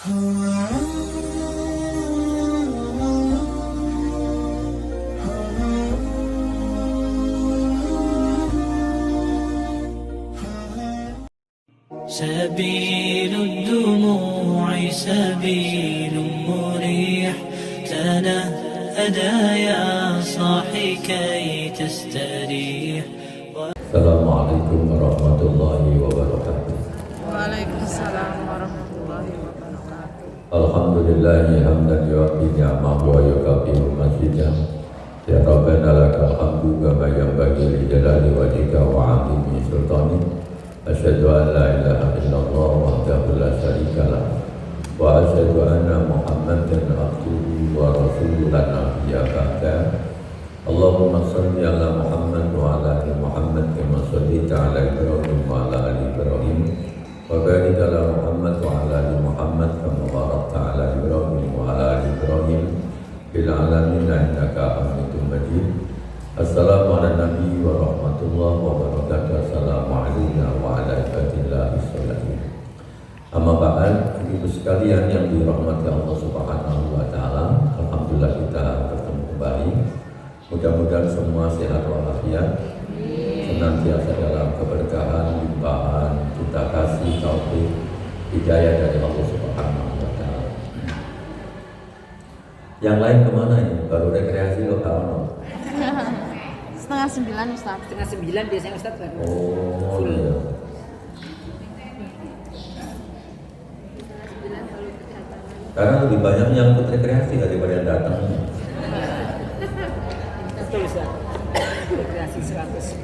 سبيل الدموع سبيل مريح، تنهدى يا صاحي كي تستريح. السلام عليكم ورحمة الله وبركاته. Waalaikumsalam warahmatullahi wabarakatuh. Alhamdulillahi hamdan yu'affi ni'amahu wa yukafi masjidah. Ya Rabbana lakal hamdu kama yanbaghi li jalali wajhika wa 'azimi sultanik. Asyhadu an la ilaha illallah wahdahu la syarika lah wa asyhadu anna Muhammadan abduhu wa rasuluhu la nabiyya ba'da. Allahumma shalli ala Muhammad wa ala ali Muhammad kama shallaita ala Ibrahim wa ala ali Ibrahim wa barik ala Muhammad wa ala ali Muhammad kama barakta ala Ibrahim wa ala ali Ibrahim fil alamin innaka Hamidum Majid. Assalamu ala nabi wa rahmatullahi wa barakatuh. Assalamu alayna wa ala ibadillahi sholihin. Amma ba'd, ibu sekalian yang dirahmati Allah Subhanahu wa taala, alhamdulillah kita bertemu kembali. Mudah-mudahan semua sehat walafiat, senantiasa dalam keberkahan, limpahan, cinta kasih, taufik, hidayah dari Allah Subhanahu wa taala. Yang lain kemana ini? Baru rekreasi lo kawan? 8:30 Ustaz. 8:30 biasanya Ustaz kan? Oh iya. Karena lebih banyak yang ikut rekreasi daripada yang datang. Betul Ustaz. Rekreasi 100.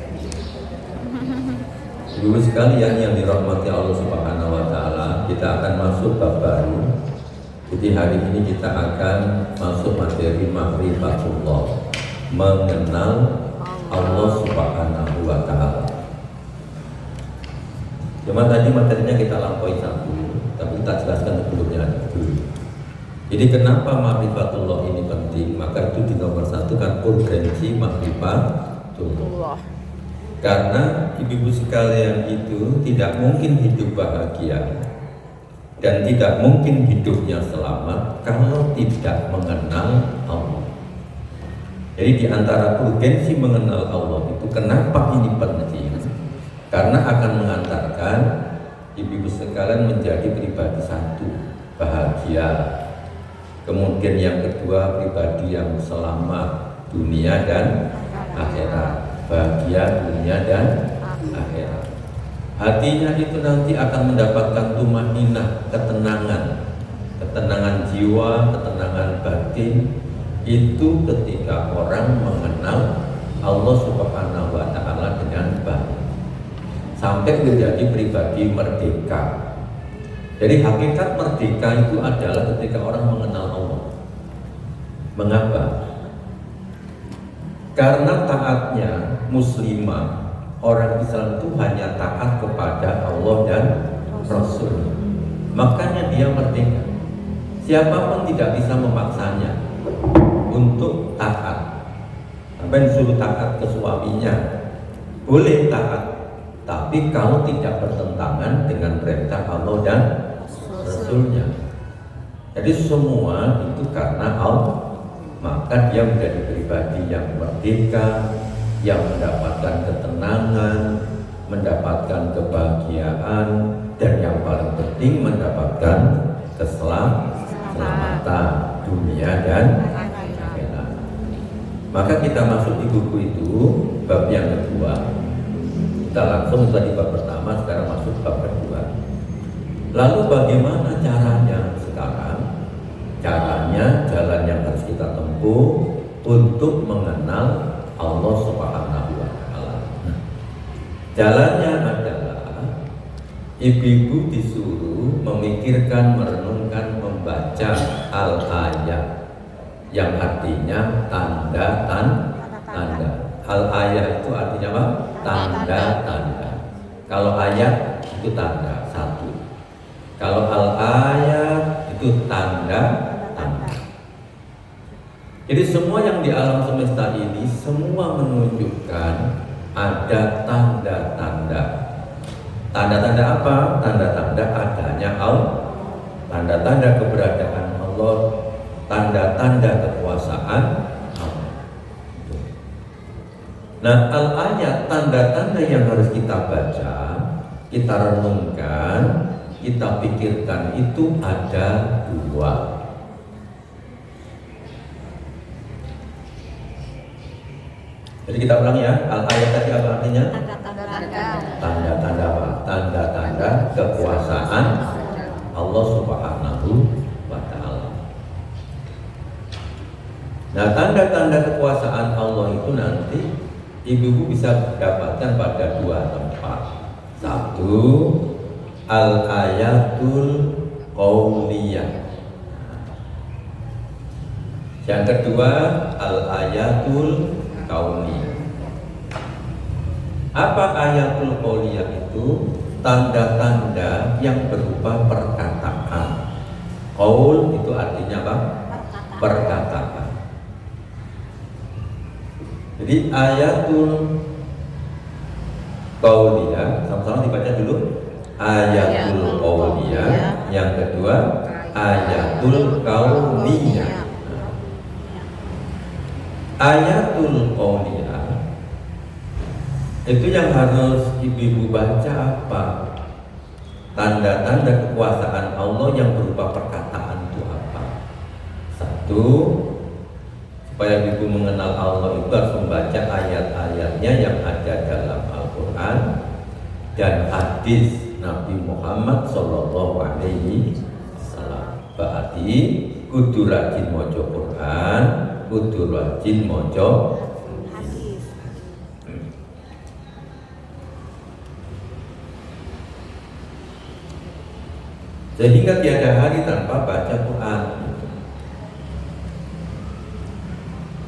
Dulu sekalian yang dirahmati Allah Subhanahu wa taala, kita akan masuk bab baru. Jadi hari ini kita akan masuk materi ma'rifatullah, mengenal Allah Subhanahu wa taala. Cuma tadi materinya kita lampaui satu, tapi kita jelaskan sebelumnya dulu. Jadi kenapa ma'rifatullah ini penting? Maka itu di nomor satu kan urgensi ma'rifatullah. Karena ibu-ibu sekalian itu tidak mungkin hidup bahagia dan tidak mungkin hidupnya selamat kalau tidak mengenal Allah. Jadi di antara urgensi mengenal Allah itu kenapa ini penting? Karena akan mengantarkan ibu-ibu sekalian menjadi pribadi satu, bahagia. Kemudian yang kedua, pribadi yang selamat dunia dan akhirat. Bahagia dunia dan akhirat. Hatinya itu nanti akan mendapatkan tumaninah, ketenangan jiwa, ketenangan batin. Itu ketika orang mengenal Allah Subhanahu wa taala dengan baik sampai menjadi pribadi merdeka. Jadi hakikat merdeka itu adalah ketika orang mengenal Allah. Mengapa? Karena taatnya muslimah, orang Islam itu hanya taat kepada Allah dan Rasul. Makanya dia merdeka. Siapapun tidak bisa memaksanya untuk taat. Sampai disuruh taat ke suaminya, boleh taat, tapi kalau tidak bertentangan dengan perintah Allah dan Rasulnya. Jadi semua itu karena Allah, maka dia menjadi pribadi yang merdeka, yang mendapatkan ketenangan, mendapatkan kebahagiaan, dan yang paling penting mendapatkan keselamatan dunia dan akhirat. Maka kita masuk di buku itu bab yang kedua. Kita langsung tadi bab pertama, sekarang masuk bab kedua. Lalu bagaimana caranya sekarang? Caranya, jalan yang harus kita tempuh untuk mengenal Allah Subhanahu wa taala. Jalannya adalah ibu-ibu disuruh memikirkan, merenungkan, membaca al-ayat yang artinya tanda-tanda. Al-ayat itu artinya apa? Tanda-tanda. Kalau ayat itu tanda satu. Kalau al-ayat itu tanda-tanda. Jadi semua yang di alam semesta ini semua menunjukkan ada tanda-tanda. Tanda-tanda apa? Tanda-tanda adanya Allah. tanda-tanda keberadaan Allah, tanda-tanda kekuasaan Allah. Nah, al-ayat, tanda-tanda yang harus kita baca, kita renungkan, kita pikirkan itu ada dua. Jadi kita ulang ya, al-ayat tadi apa artinya? Tanda-tanda apa? Tanda-tanda kekuasaan Allah Subhanahu wa Ta'ala. Nah, tanda-tanda kekuasaan Allah itu nanti ibu-ibu bisa dapatkan pada dua tempat. Satu, al-ayatul qauliyah. Yang kedua, al-ayatul kauni. Apa ayatul qauliyah itu? Tanda-tanda yang berupa perkataan. Qaul itu artinya apa? Perkataan. Jadi ayatul qauliyah, sama-sama dibaca dulu. Ayatul qauliyah. Yang kedua, ayatul kauniyah. Ayatul qauliyah itu yang harus ibu-ibu baca apa? Tanda-tanda kekuasaan Allah yang berupa perkataan itu apa? Satu, supaya ibu mengenal Allah itu harus membaca ayat-ayatnya yang ada dalam Al-Quran dan hadis Nabi Muhammad Sallallahu Alaihi Wasallam. Berarti kudu rajin maca Quran, kudu rajin maca hadis. Sehingga tiada hari tanpa baca Quran.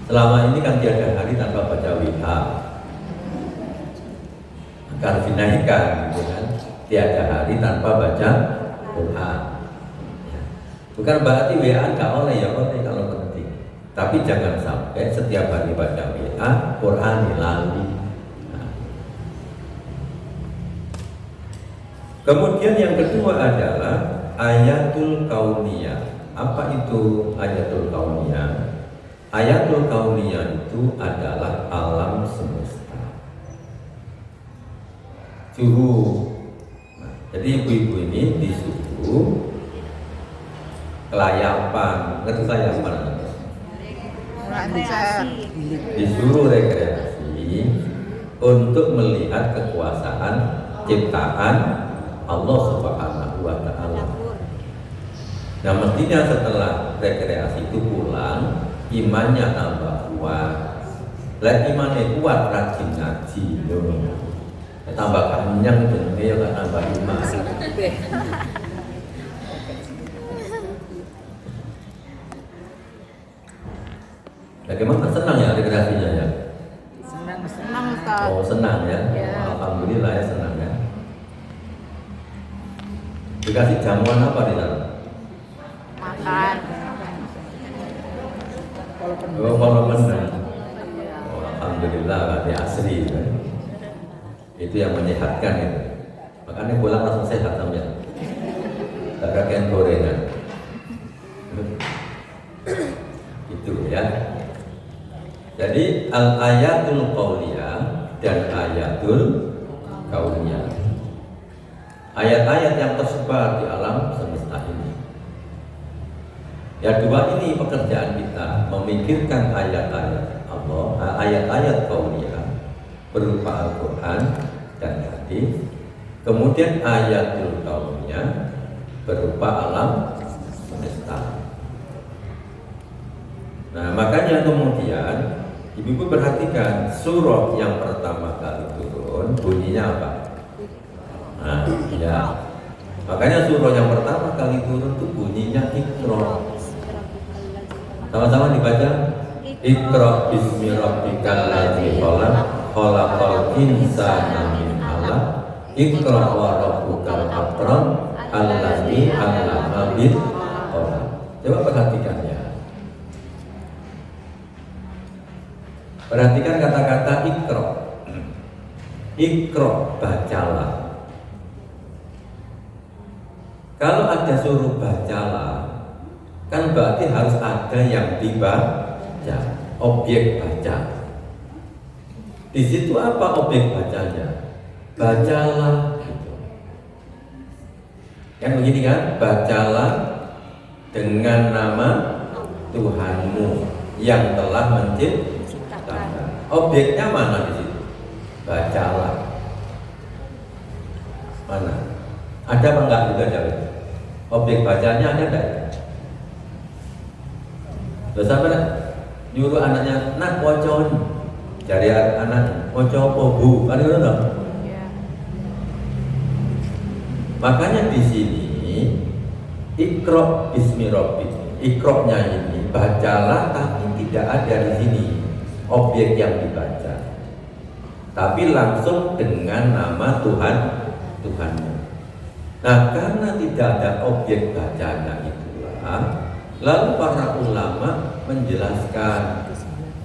Selama ini kan tiada hari tanpa baca WA. Akan dinaikkan, gitu kan? Tiada hari tanpa baca Quran. Bukan berarti WA nggak oleh, ya oleh kalau penting. Tapi jangan sampai setiap hari baca WA, Quran lali. Kemudian yang kedua adalah ayatul kauniyah. Apa itu ayatul kauniyah? Ayatul kauniyah itu adalah alam semesta. Suruh. Jadi ibu-ibu ini disuruh kelayapan, ngerti kelayapan? Disuruh rekreasi untuk melihat kekuasaan ciptaan Allah Subhanahu wa Ta'ala. Nah, mestinya setelah rekreasi itu pulang, imannya tambah kuat. Lah imannya kuat, rajin ngaji, tambah kenyang jenenge ya tambah iman. Bagaimana, senang ya rekreasinya ya? Senang Ustaz. Oh, senang ya? Ya. Alhamdulillah ya, senang ya. Dikasih jamuan apa di sana? Makan. Oh, kalau benar. Oh, alhamdulillah berarti asli kan? Itu yang menyehatkan itu. Makanya pulang langsung sehat sampai. Tak kakek gorengan. Itu ya. Jadi al-ayatul qauliyah dan ayatul kauniyah. Ayat-ayat yang tersebar di alam semesta ini. Ya, dua ini pekerjaan kita, memikirkan ayat-ayat Allah, ayat-ayat kauniyah berupa Al-Quran dan hadis. Kemudian ayatul kauniyah berupa alam semesta. Nah, makanya kemudian ibu-ibu perhatikan surah yang pertama kali turun bunyinya apa? Nah, ya. Makanya surah yang pertama kali turun itu bunyinya Iqra. Sama-sama dibaca. Iqra bismi rabbikal ladzi khalaq, khalaqal insana min 'alaq. Iqra wa rabbukal akram, alladzi 'allama bil qalam. Coba perhatikan ya. Perhatikan kata-kata Iqra. Iqra, bacalah. Kalau ada suruh bacalah, kan berarti harus ada yang dibaca, objek baca. Di situ apa objek bacanya? Bacalah gitu. Kan begini kan? Bacalah dengan nama Tuhanmu yang telah menciptakan. Objeknya mana di situ? Bacalah. Mana? Ada apa enggak juga jawab? Objek bacanya ada enggak? Terus apa nak? Nyuruh anaknya, nak wocon. Cari anak wocon apa bu? Kan itu dong. Makanya di sini Iqra bismi rabbik. Iqra-nya ini bacalah, tapi tidak ada di sini objek yang dibaca. Tapi langsung dengan nama Tuhanmu. Nah, karena tidak ada objek bacanya itulah, lalu para ulama menjelaskan.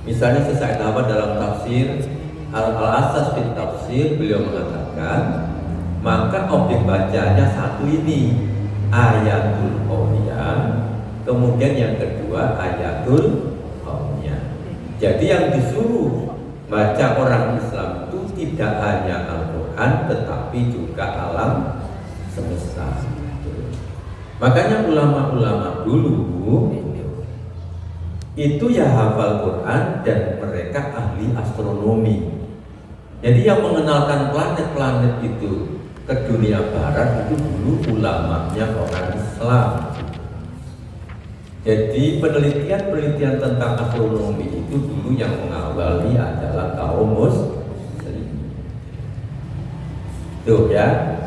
Misalnya Syekh Ahmad dalam tafsir Al-Asas fit Tafsir, beliau mengatakan, maka objek bacanya satu ini ayatul qauliyah, kemudian yang kedua ayatul qauliyah. Jadi yang disuruh baca orang Islam itu tidak hanya Al-Quran, tetapi juga alam semesta. Makanya ulama-ulama dulu itu ya hafal Quran dan mereka ahli astronomi. Jadi yang mengenalkan planet-planet itu ke dunia barat itu dulu ulamanya orang Islam. Jadi penelitian tentang astronomi itu dulu yang mengawali adalah kaum muslim. Tuh ya.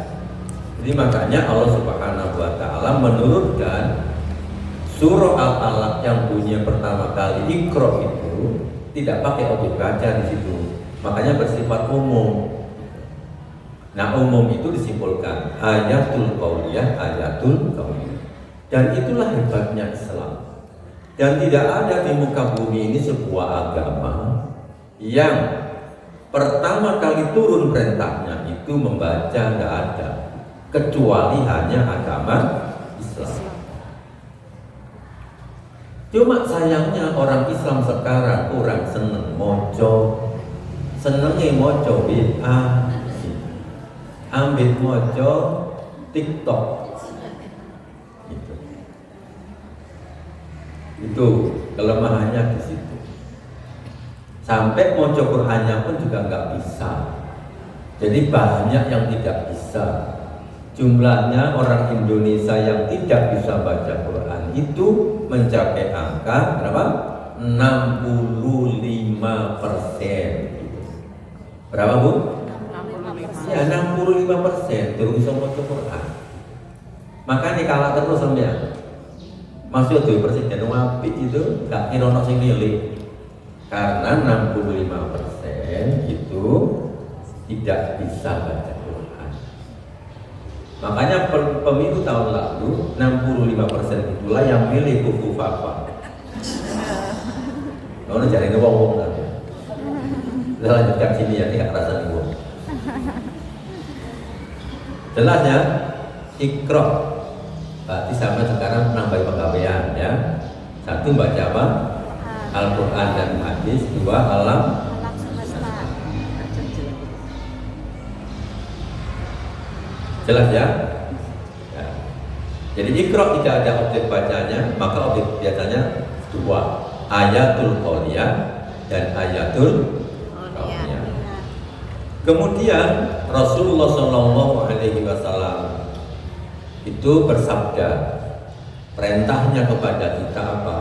Jadi makanya Allah Subhanahu wa taala menurunkan surah Al-Alaq yang bunyi pertama kali Iqra itu tidak pakai objek baca di situ. Makanya bersifat umum. Nah, umum itu disimpulkan ayatul qauliyah, ayatul qauliyah. Dan itulah hebatnya Islam. Dan tidak ada di muka bumi ini sebuah agama yang pertama kali turun perintahnya itu membaca, tidak ada, kecuali hanya agama Islam. Cuma sayangnya orang Islam sekarang kurang seneng mojo, senengnya mojo bid'ah, ambil mojo TikTok. Itu kelemahannya di situ. Sampai mojo Qur'annya pun juga nggak bisa. Jadi banyak yang tidak bisa. Jumlahnya orang Indonesia yang tidak bisa baca Quran itu mencapai angka berapa? 65%. Berapa Bu? 65%. Ya 65% terus bisa baca Quran. Makanya kalah terus sampean. Masuk tuh presiden wapi itu gak kira ono sing milih. Karena 65% itu tidak bisa baca Quran. Makanya pemilu tahun lalu 65% itulah yang milih kuku Fafa. Kalau cari ngomong kan. Kita lanjutkan sini ya, tidak rasa nih. Jelas ya? Iqra. Berarti sampai sekarang nambah penggawean ya. Satu baca apa? Al-Quran dan hadis. Dua alam semesta. Jelas ya? Ya. Jadi Iqra tidak ada objek bacanya, maka objek biasanya dua, ayatul qauliyah dan ayatul qauliyah. Kemudian Rasulullah SAW itu bersabda, perintahnya kepada kita apa?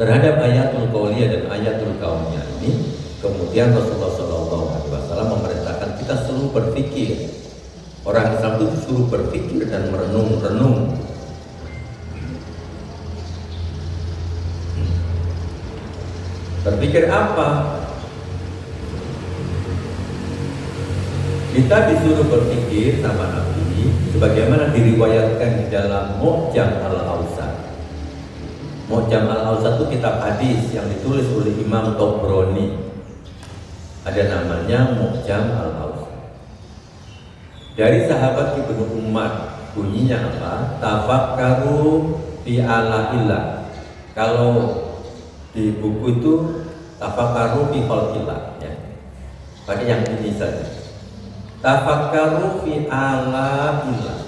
Terhadap ayatul qauliyah dan ayatul qauliyah ini, kemudian Rasulullah SAW memerintahkan kita selalu berpikir. Orang Islam itu disuruh berpikir dan merenung-renung. Berpikir apa? Kita disuruh berpikir sama Nabi sebagaimana diriwayatkan di dalam Mu'jam Al-Awsat. Mu'jam Al-Awsat itu kitab hadis yang ditulis oleh Imam Tobroni. Ada namanya Mu'jam Al-Awsat. Dari sahabat Ibnu Umar bunyinya apa? Tafakkaru fi alaillah. Kalau di buku itu tafakkaru fi khalqillah ya. Pakai yang ini saja. Tafakkaru fi alaillah.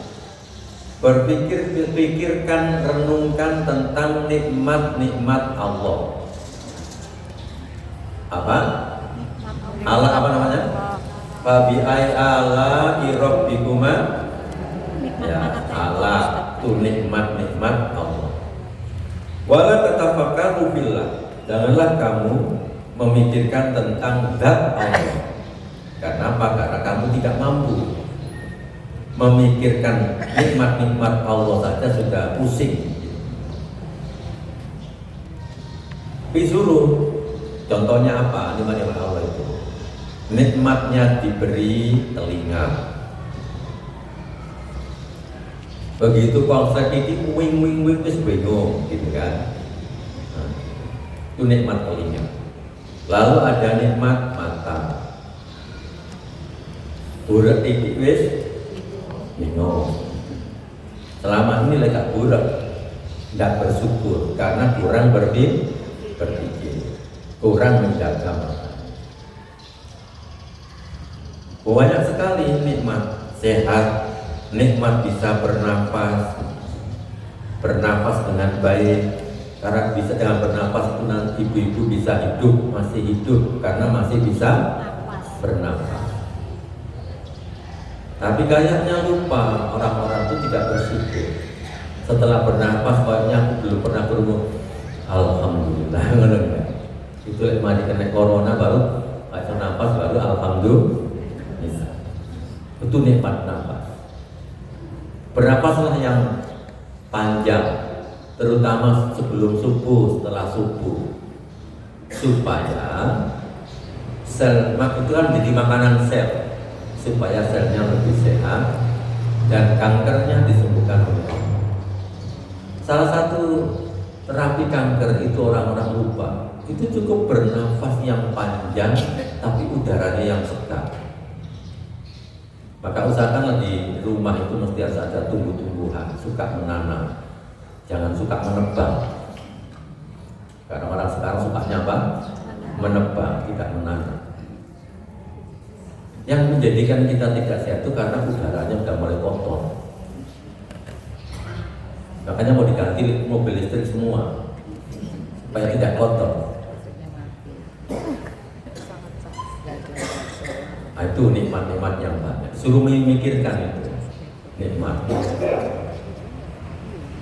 Pikirkan, renungkan tentang nikmat-nikmat Allah. Apa? Allah apa namanya? Fabi ay ala rabbikuma ya Allah tu nikmat-nikmat Allah. Wala tatafakkaru billah. Janganlah kamu memikirkan tentang zat Allah. Karena apa? Karena kamu tidak mampu memikirkan nikmat-nikmat Allah saja sudah pusing. Disuruh contohnya apa? Nikmat-nikmat Allah itu. Nikmatnya diberi telinga. Begitu konsep ini wing terus bingung gitu kan. Nah, itu nikmat telinga. Lalu ada nikmat mata. Burak titik wis bingung. Selama ini lagi burak, tidak bersyukur karena kurang berpikir, kurang menjaga mata. Banyak sekali nikmat sehat, nikmat bisa bernafas dengan baik. Karena bisa dengan bernafas itu nanti ibu-ibu bisa hidup, masih hidup karena masih bisa bernafas. Tapi kayaknya lupa orang-orang itu tidak bersyukur. Setelah bernafas kayaknya aku belum pernah berumur. Alhamdulillah. Itu mari kena corona baru baca nafas baru alhamdulillah. Itu nikmat nafas. Bernafaslah yang panjang, terutama sebelum subuh, setelah subuh, supaya sel itu kan jadi makanan sel, supaya selnya lebih sehat dan kankernya disembuhkan oleh Allah. Salah satu terapi kanker itu orang-orang lupa. Itu cukup bernafas yang panjang, tapi udaranya yang segar. Maka usahakan di rumah itu mesti harus ada tumbuh-tumbuhan, suka menanam, jangan suka menebang. Karena orang sekarang sukanya apa? Menebang, tidak menanam. Yang menjadikan kita tidak sehat itu karena udaranya sudah mulai kotor. Makanya mau diganti mobil listrik semua supaya tidak kotor. Nah, itu nikmat-nikmat yang banyak. Suruh memikirkan itu nikmat.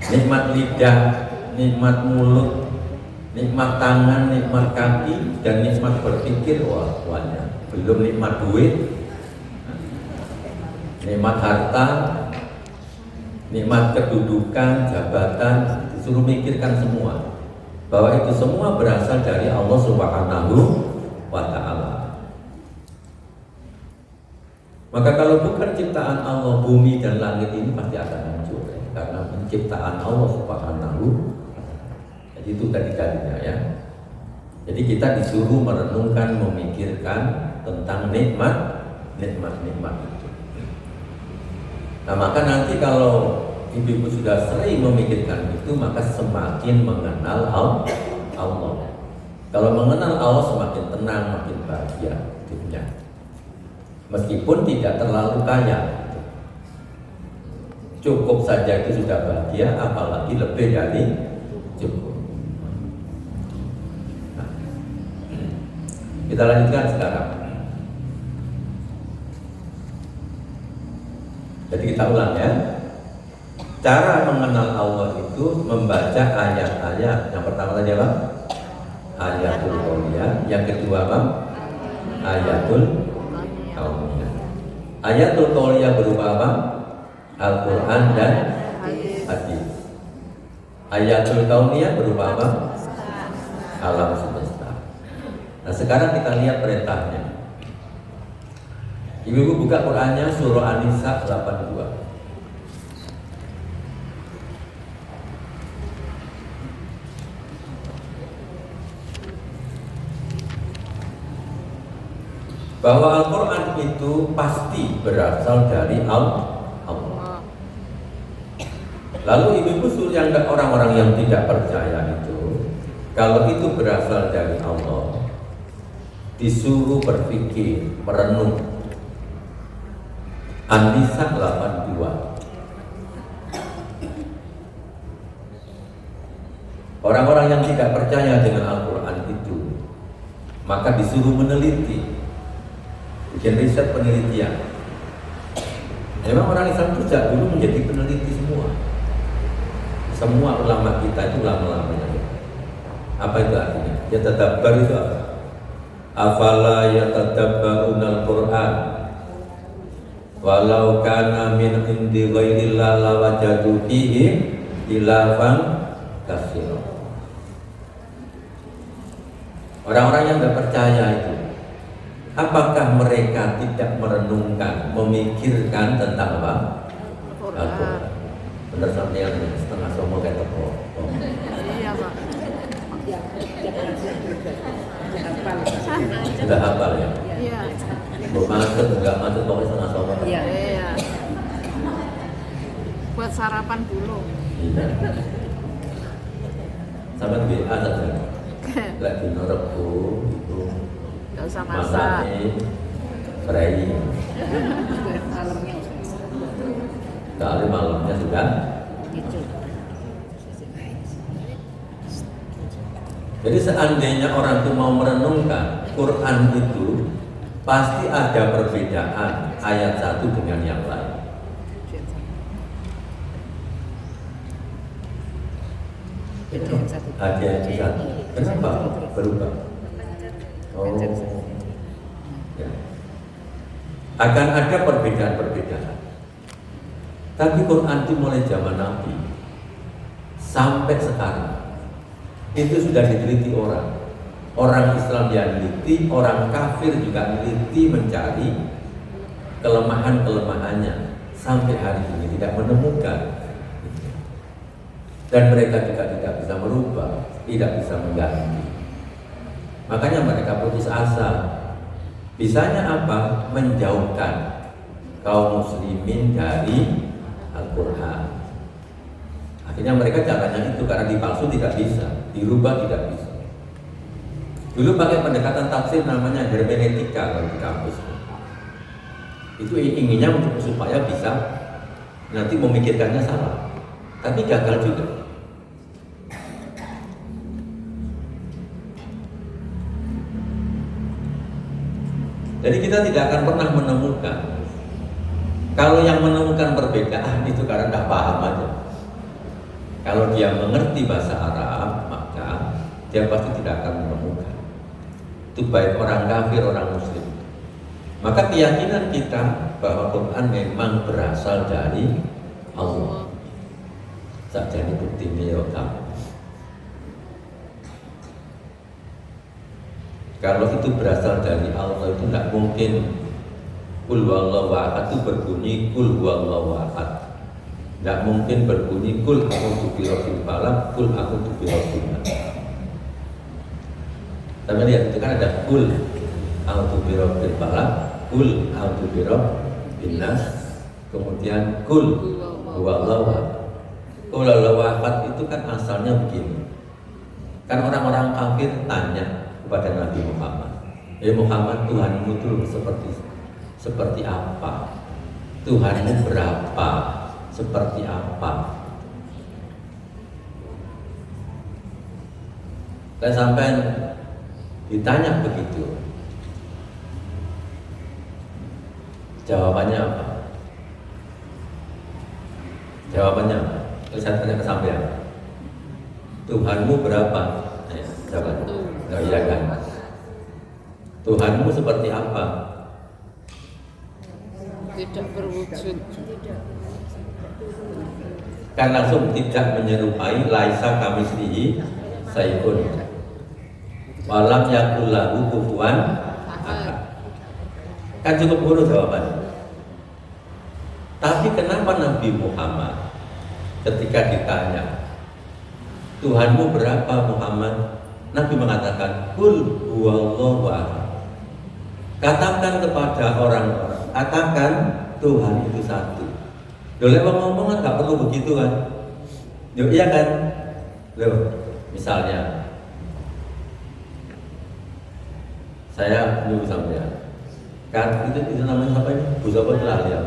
Nikmat lidah, nikmat mulut, nikmat tangan, nikmat kaki, dan nikmat berpikir. Wah, banyak. Belum nikmat duit, nikmat harta, nikmat kedudukan, jabatan. Disuruh mikirkan semua bahwa itu semua berasal dari Allah Subhanahu wa Ta'ala. Maka kalau bukan ciptaan Allah, bumi dan langit ini pasti akan hancur ya. Karena penciptaan Allah Subhanahu. Jadi itu tadi-tadinya ya. Jadi kita disuruh merenungkan, memikirkan tentang nikmat-nikmat itu. Nah maka nanti kalau ibu-ibu sudah sering memikirkan itu, maka semakin mengenal Allah. Kalau mengenal Allah semakin tenang, makin bahagia hidupnya. Meskipun tidak terlalu kaya, cukup saja itu sudah bahagia, apalagi lebih dari cukup. Nah, kita lanjutkan sekarang. Jadi kita ulang ya. Cara mengenal Allah itu membaca ayat-ayat. Yang pertama tadi apa? Ayatul qauliyah. Yang kedua apa? Ayatul qauliyah. Ayatul qauliyah berupa apa? Al-Quran dan hadis. Ayatul qauliyah berupa apa? Alam semesta. Nah sekarang kita lihat perintahnya. Ibu-ibu buka Qurannya surah An-Nisa 82. bahwa Al-Quran itu pasti berasal dari Allah. Lalu ibu-ibu yang orang-orang yang tidak percaya itu, kalau itu berasal dari Allah, disuruh berpikir, merenung. An-Nisa 82. Orang-orang yang tidak percaya dengan Al-Quran itu, maka disuruh meneliti, bikin riset penelitian. Memang orang Islam itu sejak dulu menjadi peneliti semua. Semua ulama kita itu ulama-ulamanya. Apa itu artinya? Ya tadabbar itu apa? Afala yatadabbarunal Qur'an walau kana min indi ghairillah lawajadu fihi khilafan katsira. Orang-orang yang tidak percaya itu, apakah mereka tidak merenungkan, memikirkan tentang apa? Al-Quran. Benar sampai yang setengah somo kayak teko. Iya, Pak. Sudah hafal ya? Iya. Maksud enggak maksud pokoknya setengah somo. Iya. Iya. Buat sarapan dulu. Iya. Sampai WA saja. Lagi norekku itu. Enggak usah masak. Masaknya serai. Malamnya Kali malamnya sudah. gitu. Jadi seandainya orang itu mau merenungkan Quran itu, pasti ada perbedaan ayat satu dengan yang lain. Beda yang satu. Ada yang satu. Kenapa berubah? Oh, ya. Akan ada perbedaan-perbedaan. Tapi Quran itu mulai zaman Nabi sampai sekarang itu sudah diteliti orang. Orang Islam yang teliti, orang kafir juga teliti mencari kelemahan-kelemahannya sampai hari ini tidak menemukan. Dan mereka juga tidak bisa merubah, tidak bisa mengganti. Makanya mereka putus asa. Bisanya apa? Menjauhkan kaum muslimin dari Al-Quran. Akhirnya mereka caranya itu karena dipalsu tidak bisa, dirubah tidak bisa. Dulu pakai pendekatan tafsir namanya hermeneutika kalau di kampus. Itu inginnya untuk supaya bisa nanti memikirkannya salah, tapi gagal juga. Jadi kita tidak akan pernah menemukan. Kalau yang menemukan perbedaan itu karena tidak paham aja. Kalau dia mengerti bahasa Arab, maka dia pasti tidak akan menemukan. Itu baik orang kafir, orang muslim. Maka keyakinan kita bahwa Quran memang berasal dari Allah. Sakjane bukti kamu. Kalau itu berasal dari Allah itu tidak mungkin Kul huwallahu ahad itu berbunyi Kul huwallahu ahad. Tidak mungkin berbunyi Kul a'udzu birabbil falaq, Kul a'udzu birabbin nas. Tapi lihat itu kan ada Kul a'udzu birabbil falaq, Kul a'udzu birabbin nas, kemudian Kul huwallahu ahad. Kul huwallahu ahad itu kan asalnya begini. Kan orang-orang kafir tanya kepada Nabi Muhammad, "Ya Muhammad, Tuhanmu itu seperti apa? Tuhanmu berapa? Seperti apa?" Dan sampai ditanya begitu, jawabannya apa? Jawabannya apa? Terus saya tanya ke sampean, Tuhanmu berapa? Jawabannya, nggak iya kan? Tuhanmu seperti apa? Tidak berwujud. Kan langsung tidak menyerupai laisa kamitslihi syai'un. Walam yakul lahu kufuwan ahad. Kan cukup urut jawabannya. Tapi kenapa Nabi Muhammad ketika ditanya Tuhanmu berapa Muhammad? Nabi mengatakan Kul huwallahu ahad. Katakan kepada orang-orang, katakan Tuhan itu satu. Loh, ngomong kan nggak perlu begitu kan? Loh, iya kan? Loh, misalnya saya nyuruh sampean, kan itu namanya apa ini? Bu siapa itu lah ya?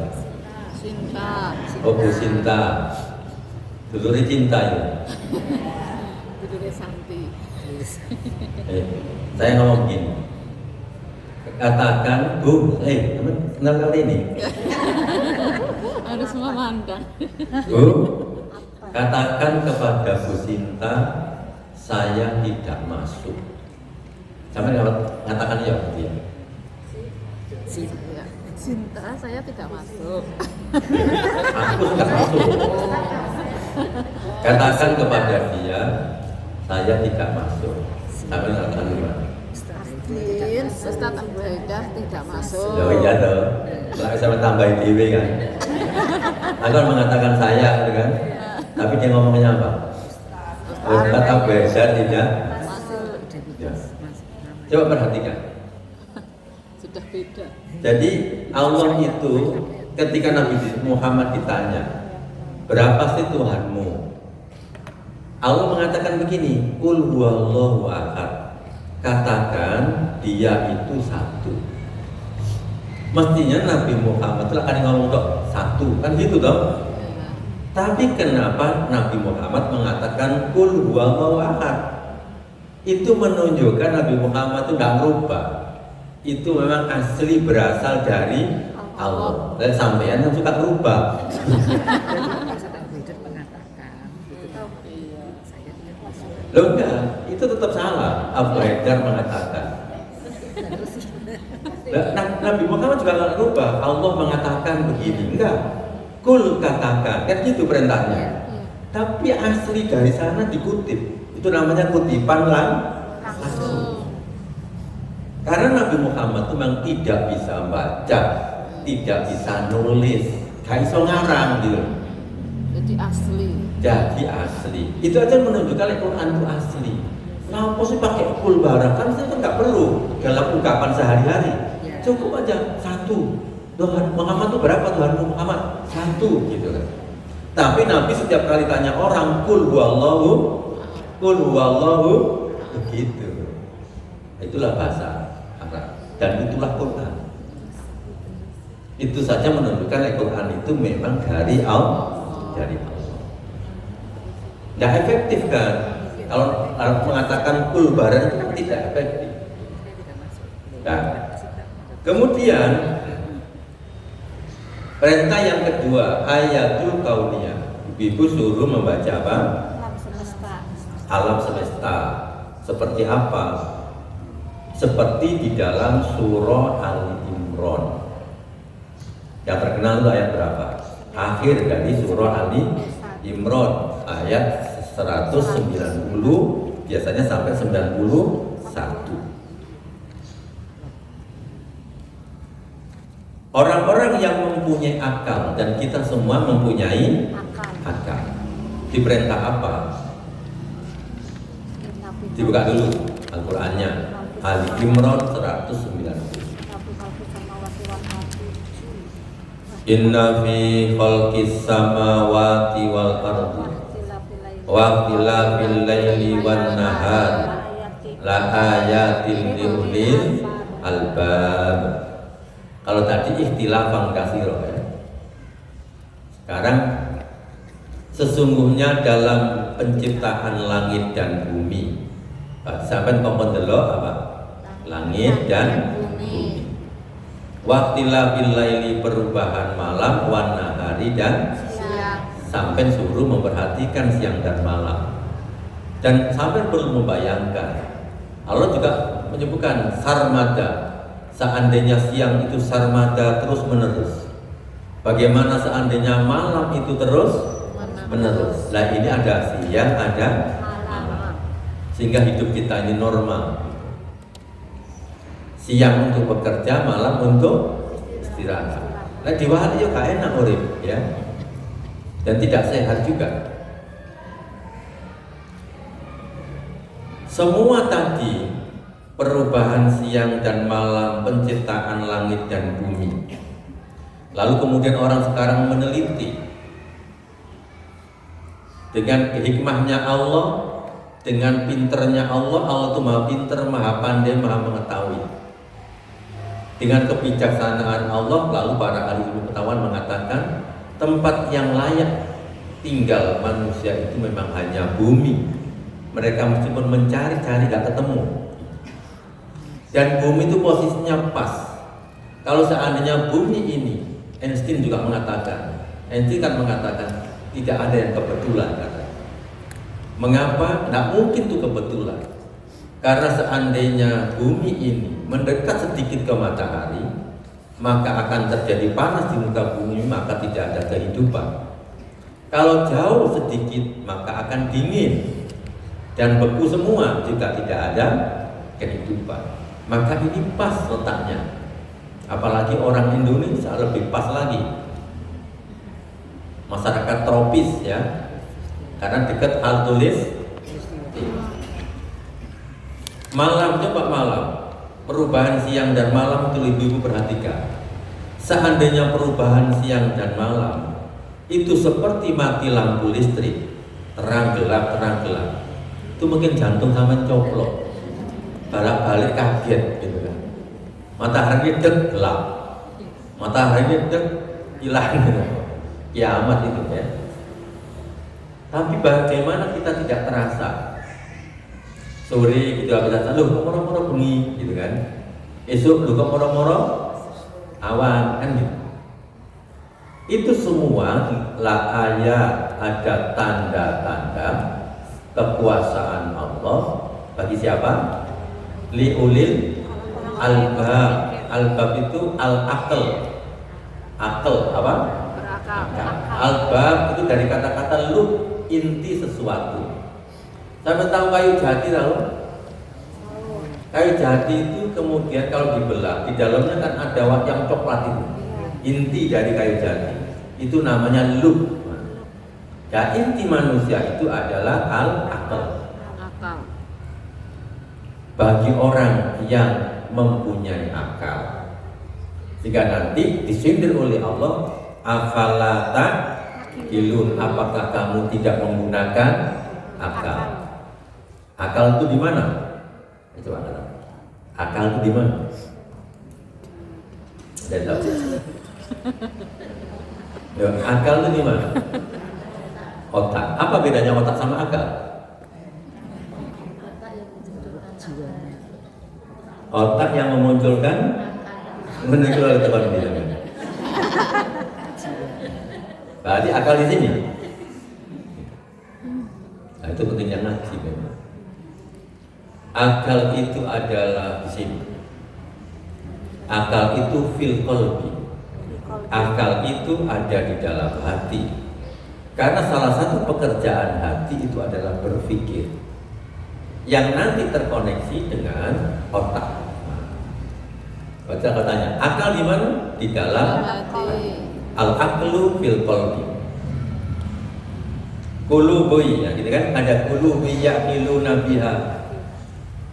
Cinta. Oh, Bu Sinta. Dulure cinta ya. Dulure Santi. Saya ngomong begini. Katakan, Bu, kenal kali ini? Harus memandang. Bu, katakan kepada Bu Sinta, saya tidak masuk. Sampai katakan ya, Bu ya. Cinta, saya tidak masuk. Aku tidak masuk. Katakan kepada dia, saya tidak masuk. Sampai katakan gimana? Ustaz Abu Haidar tidak masuk. Ya iya toh. Lah saya tambahin dhewe kan. Akan mengatakan saya gitu kan. Tapi dia ngomongnya apa? Ustaz Abu Haidar tidak Masuk. ya. Coba perhatikan. Sudah beda. Jadi Allah itu ketika Nabi Muhammad ditanya, berapa sih Tuhanmu? Allah mengatakan begini, Qul huwallahu ahad. Katakan dia itu satu. Mestinya Nabi Muhammad itu akan ngomong dok satu, kan gitu dong. Tapi kenapa Nabi Muhammad mengatakan Qul huwallahu ahad? Itu menunjukkan Nabi Muhammad itu tidak merubah. Itu memang asli berasal dari Allah. Dan sampean yang suka berubah. Loh enggak, itu tetap salah. Abu Haidar mengatakan. Nabi Muhammad juga nggak berubah. Allah mengatakan begini, enggak. Kul katakan, kan gitu perintahnya. Tapi asli dari sana dikutip. Itu namanya kutipan langsung. Karena Nabi Muhammad itu memang tidak bisa baca, tidak bisa nulis, gak bisa ngarang gitu. Jadi asli. Jadi asli. Itu aja menunjukkan Al-Quran itu asli. Nah, apa sih pakai kul barang? Kan itu nggak perlu dalam ungkapan sehari-hari. Cukup aja satu. Tuhan Muhammad itu berapa Tuhanmu Muhammad? Satu gitu kan. Tapi Nabi setiap kali tanya orang kul huwallahu begitu. Itulah bahasa Arab dan itulah Quran. Itu saja menunjukkan Al-Quran itu memang dari Allah. Tidak efektif kan? Kalau mengatakan kul barang itu kan tidak efektif. Nah, kemudian perintah yang kedua ayatul kauniyah. Ibu suruh membaca apa? Alam semesta. Seperti apa? Seperti di dalam surah Al-Imran. Yang terkenal itu ayat berapa? Akhir dari surah Al-Imran ayat 190 biasanya sampai 91. Orang-orang yang mempunyai akal dan kita semua mempunyai akal. Diperintah apa? Dibuka dulu Al-Qur'annya. Al-Imran 190. Inna fi khalqis samawati wal ardi wa ikhtilafil laili wan nahar la ayatin liulil albab. Kalau tadi ikhtilafan katsira ya. Sekarang sesungguhnya dalam penciptaan langit dan bumi. Sampai kompon delok apa? Langit dan bumi. Waktilabil laili perubahan malam wan nahari dan sampai suruh memperhatikan siang dan malam. Dan sampai perlu membayangkan Allah juga menyebutkan sarmada. Seandainya siang itu sarmada terus menerus, bagaimana seandainya malam itu terus menerus? Nah ini ada siang, ada malam, sehingga hidup kita ini normal. Siang untuk bekerja, malam untuk istirahat. Nah di wahana ya gak enak urip ya, dan tidak sehat juga. Semua tadi perubahan siang dan malam, penciptaan langit dan bumi. Lalu kemudian orang sekarang meneliti dengan hikmahnya Allah, dengan pinternya Allah. Allah itu maha pinter, maha pandai, maha mengetahui. Dengan kebijaksanaan Allah, lalu para ahli ilmu pengetahuan mengatakan tempat yang layak tinggal manusia itu memang hanya bumi. Mereka meskipun mencari-cari gak ketemu. Dan bumi itu posisinya pas. Kalau seandainya bumi ini, Einstein juga mengatakan, Einstein kan mengatakan tidak ada yang kebetulan katanya. Mengapa? Tidak mungkin itu kebetulan. Karena seandainya bumi ini mendekat sedikit ke matahari, maka akan terjadi panas di muka bumi, maka tidak ada kehidupan. Kalau jauh sedikit, maka akan dingin dan beku semua jika tidak ada kehidupan. Maka ini pas letaknya. Apalagi orang Indonesia lebih pas lagi. Masyarakat tropis ya, karena dekat Altulis. Malam, coba malam, perubahan siang dan malam itu ibu-ibu perhatikan. Seandainya perubahan siang dan malam itu seperti mati lampu listrik, terang gelap, itu mungkin jantung sama coplok, balik kaget gitu kan. Matahari dek gelap, matahari dek hilang gitu. Kiamat itu ya. Tapi bagaimana kita tidak terasa? Sore gitu habis asar, loh kok moro-moro bengi gitu kan. Esok loh kok moro-moro awan kan gitu. Itu semua lah ayat, ada tanda-tanda kekuasaan Allah bagi siapa? Liulil albab. Albab itu al-aql. Aql apa? Albab itu dari kata-kata lub, inti sesuatu. Sampai tahu kayu jati tahu? Kayu jati itu kemudian kalau dibelah di dalamnya kan ada yang coklat itu. Inti dari kayu jati itu namanya lub. Ya, inti manusia itu adalah al-aql. Bagi orang yang mempunyai akal, jika nanti disindir oleh Allah, afala ta'qilun, apakah kamu tidak menggunakan akal? Akal itu di mana? Coba kata. Akal itu di mana? Ada tahu? Ya, akal itu di mana? Otak. Apa bedanya otak sama akal? Otak yang memunculkan menuju oleh teman di dalamnya. Berarti akal di sini. Nah, itu pentingnya ngaji memang. Akal itu adalah di sini. Akal itu fil qalbi. Akal itu ada di dalam hati. Karena salah satu pekerjaan hati itu adalah berpikir, yang nanti terkoneksi dengan otak. Baca katanya, akal di mana? Di dalam hati. Al-aqlu fil qalbi. Qulubi, ya gitu kan? Ada qulubi yaqiluna biha.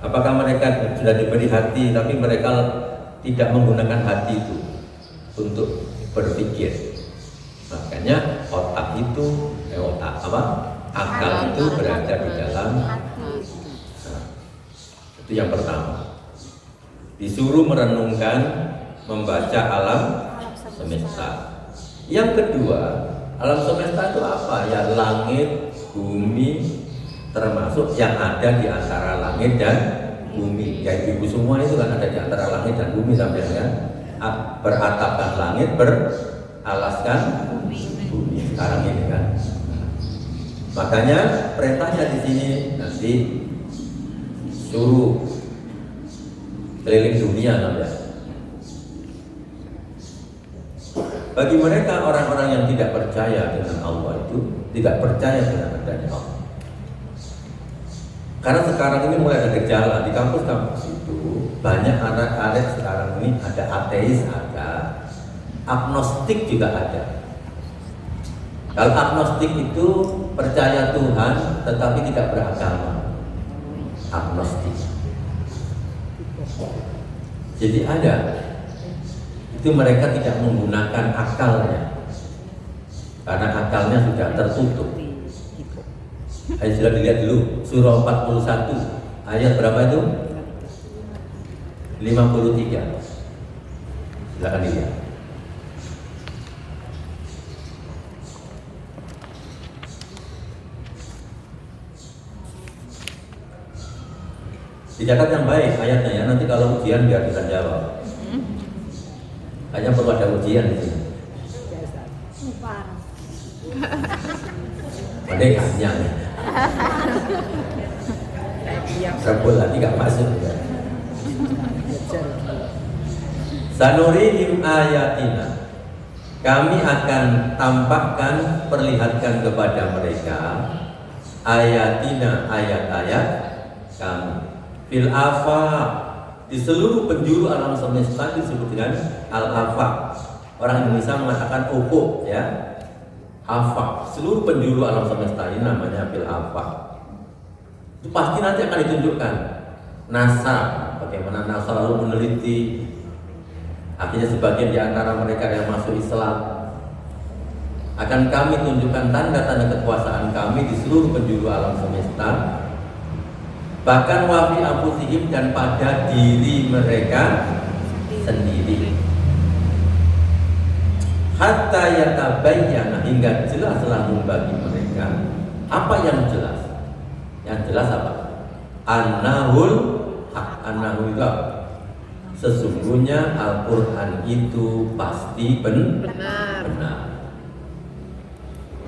Apakah mereka sudah diberi hati tapi mereka tidak menggunakan hati itu untuk berpikir? Makanya otak itu otak apa? Akal itu berada di dalam hati. Nah, itu yang pertama. Disuruh merenungkan, membaca alam semesta. Yang kedua, alam semesta itu apa? Ya langit, bumi, termasuk yang ada di antara langit dan bumi. Ya ibu semua itu kan ada di antara langit dan bumi sampai kan beratapkan langit, beralaskan bumi. Sekarang ini kan. Makanya perintahnya di sini nanti suruh keliling dunia namanya. Bagi mereka orang-orang yang tidak percaya dengan Allah itu tidak percaya dengan adanya Allah. Karena sekarang ini mulai ada gejala di kampus-kampus itu banyak anak-anak sekarang ini ada ateis, ada agnostik juga ada. Kalau agnostik itu percaya Tuhan tetapi tidak beragama, agnostik. Jadi ada, itu mereka tidak menggunakan akalnya, karena akalnya sudah tertutup. Ayo sudah dilihat dulu, surah 41 ayat berapa itu? 53. Silakan dilihat. Dicatat yang baik ayatnya ya, nanti kalau ujian biar bisa jawab. Hanya perlu ada ujian di sini. Merdekanya nih. Rebul lagi gak masuk ya. Sanurihim ayatina, kami akan tampakkan, perlihatkan kepada mereka ayatina, ayat-ayat kami fil afaq, di seluruh penjuru alam semesta disebut dengan al-afaq. Orang Indonesia mengatakan ufuk ya. Afaq, seluruh penjuru alam semesta ini namanya fil afaq. Itu pasti nanti akan ditunjukkan NASA, bagaimana NASA lalu meneliti. Akhirnya sebagian di antara mereka yang masuk Islam, akan kami tunjukkan tanda-tanda kekuasaan kami di seluruh penjuru alam semesta. Bahkan wafi anfusihim, dan pada diri mereka sendiri. Hatta yatabayyana, hingga jelaslah bagi mereka. Apa yang jelas? Yang jelas apa? Annahul haq, annahu itu sesungguhnya Al-Quran itu pasti benar.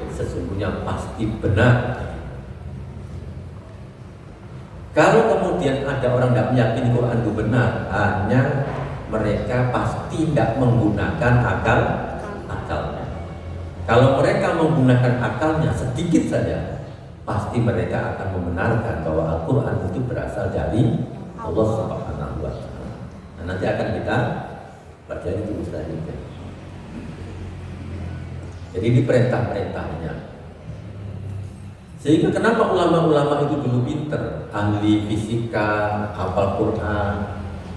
Sesungguhnya pasti benar. Kalau kemudian ada orang tidak meyakini Quran itu benar, hanya mereka pasti tidak menggunakan akalnya. Kalau mereka menggunakan akalnya sedikit saja, pasti mereka akan membenarkan bahwa Al-Quran itu berasal dari Allah Subhanahu wa Ta'ala. Nah, nanti akan kita pelajari itu selanjutnya. Jadi ini perintahnya. Sehingga kenapa ulama-ulama itu dulu pinter, ahli fisika, hafal Quran,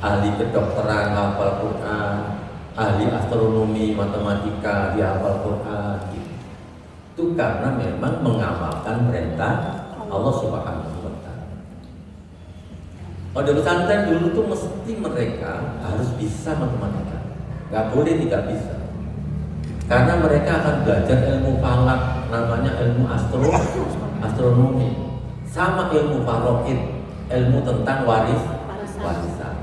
ahli kedokteran, hafal Quran, ahli astronomi, matematika, dia hafal Quran. Itu karena memang mengamalkan perintah Allah Subhanahu wa Ta'ala. Kalau di pesantren dulu tuh mesti mereka harus bisa matematika, nggak boleh tidak bisa. Karena mereka akan belajar ilmu falak, namanya ilmu astronomi, sama ilmu farokid, ilmu tentang warisan.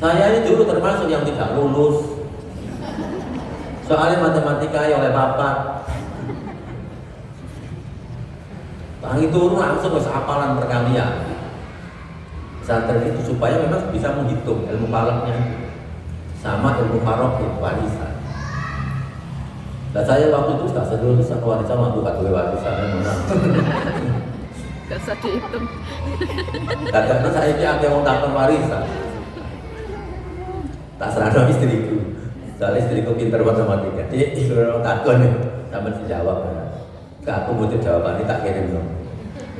Saya ini dulu termasuk yang tidak lulus, soalnya matematika ya oleh bapak. Tangi turun langsung ke hafalan perkalian. Pesantren itu supaya memang bisa menghitung ilmu falaknya, sama ilmu farokid, warisan. Nah saya waktu itu gak serius sama warisan, waktu gak duwe warisan yang menang. Gak usah dihitung. Karena saya ini ada yang takon warisan. Tak serana istriku. Soalnya istriku pinter matematika. Jadi kalau takon nih, sama si jawab. Aku butuh jawabannya tak kirim dong.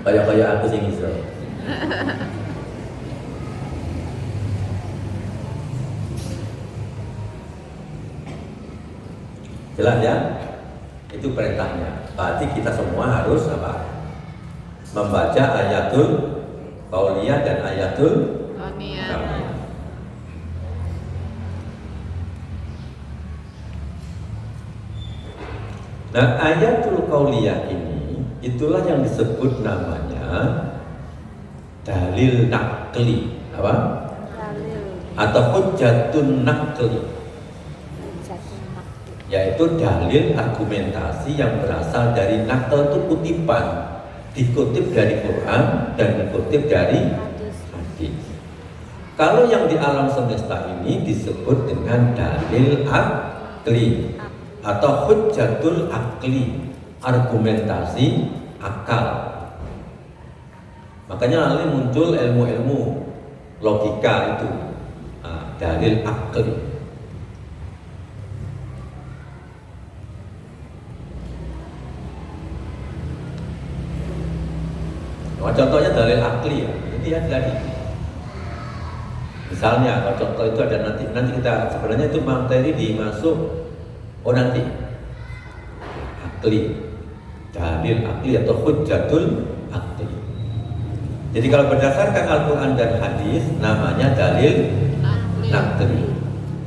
Kayak aku sih iso. Jelas ya? Itu perintahnya. Berarti kita semua harus apa? Membaca ayatul qauliyah dan ayatul kauniyah. Nah, ayatul qauliyah ini itulah yang disebut namanya dalil nakli, apa? Atau hujjatun nakli, yaitu dalil argumentasi yang berasal dari nakal, itu kutipan, dikutip dari Quran dan dikutip dari hadis. Kalau yang di alam semesta ini disebut dengan dalil akli atau hujjatul akli, argumentasi akal. Makanya lalu muncul ilmu-ilmu logika itu, dalil akli. Contohnya dalil akli ya. Ini ya tadi. Misalnya kalau contoh itu ada nanti kita sebenarnya itu materi dimasuk nanti akli, dalil akli atau hujjatul akli. Jadi kalau berdasarkan Al-Quran dan hadis namanya dalil akli.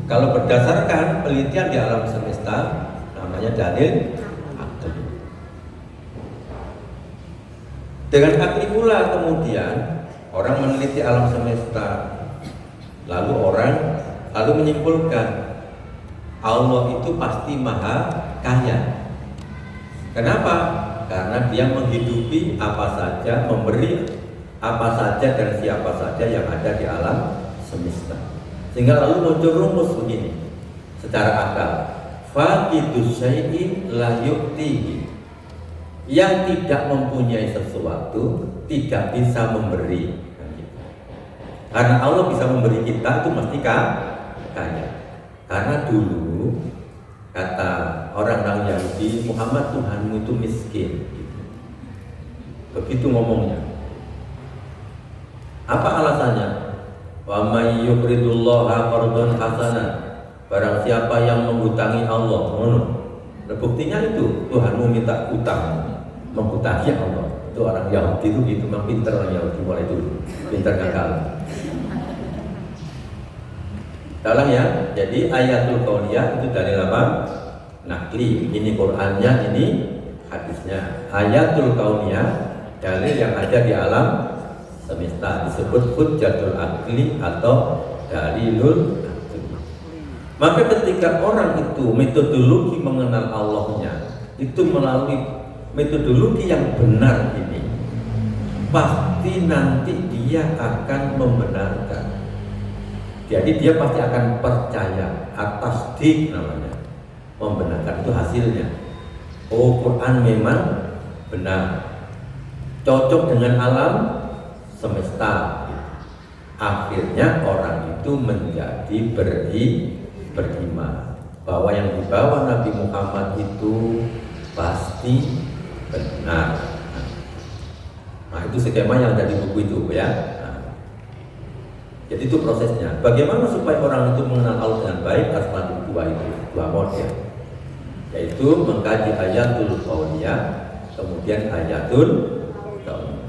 Kalau berdasarkan penelitian di alam semesta namanya dalil akli. Dengan akli pula kemudian orang meneliti alam semesta, lalu menyimpulkan Allah itu pasti maha kaya. Kenapa? Karena dia menghidupi apa saja, memberi apa saja dan siapa saja yang ada di alam semesta. Sehingga lalu muncul rumus begini secara akal. Faqidu syai'in la yu'tihi. Yang tidak mempunyai sesuatu tidak bisa memberi. Karena Allah bisa memberi kita itu mesti kaya. Karena dulu kata orang-orang Yahudi, Muhammad Tuhanmu itu miskin. Begitu ngomongnya. Apa alasannya? Wa may yuqridullaha qardan hasanan. Barang siapa yang menghutangi Allah, buktinya itu Tuhanmu minta utang, menghutangi Allah. Itu orang Yahudi itu gitu, memang pintar orang Yahudi mulai dulu, pintar gagal. Dalam ya, jadi ayatul qauliyah itu dari apa? Nakli. Ini Qur'annya, ini hadisnya. Ayatul qauliyah dalil yang ada di alam semesta disebut hujjatul akli atau dalilul akli. Maka ketika orang itu metodologi mengenal Allahnya itu melalui metodologi yang benar ini, pasti nanti dia akan membenarkan. Jadi dia pasti akan percaya atas dik namanya, membenarkan itu hasilnya. Oh, Quran memang benar, cocok dengan alam semesta. Akhirnya orang itu menjadi beriman bahwa yang dibawa Nabi Muhammad itu pasti benar. Nah, itu skema yang ada di buku itu ya. Jadi itu prosesnya. Bagaimana supaya orang itu mengenal Allah dengan baik? Harus melalui dua model, yaitu mengkaji ayatul qauliyah, kemudian ayatul qauliyah.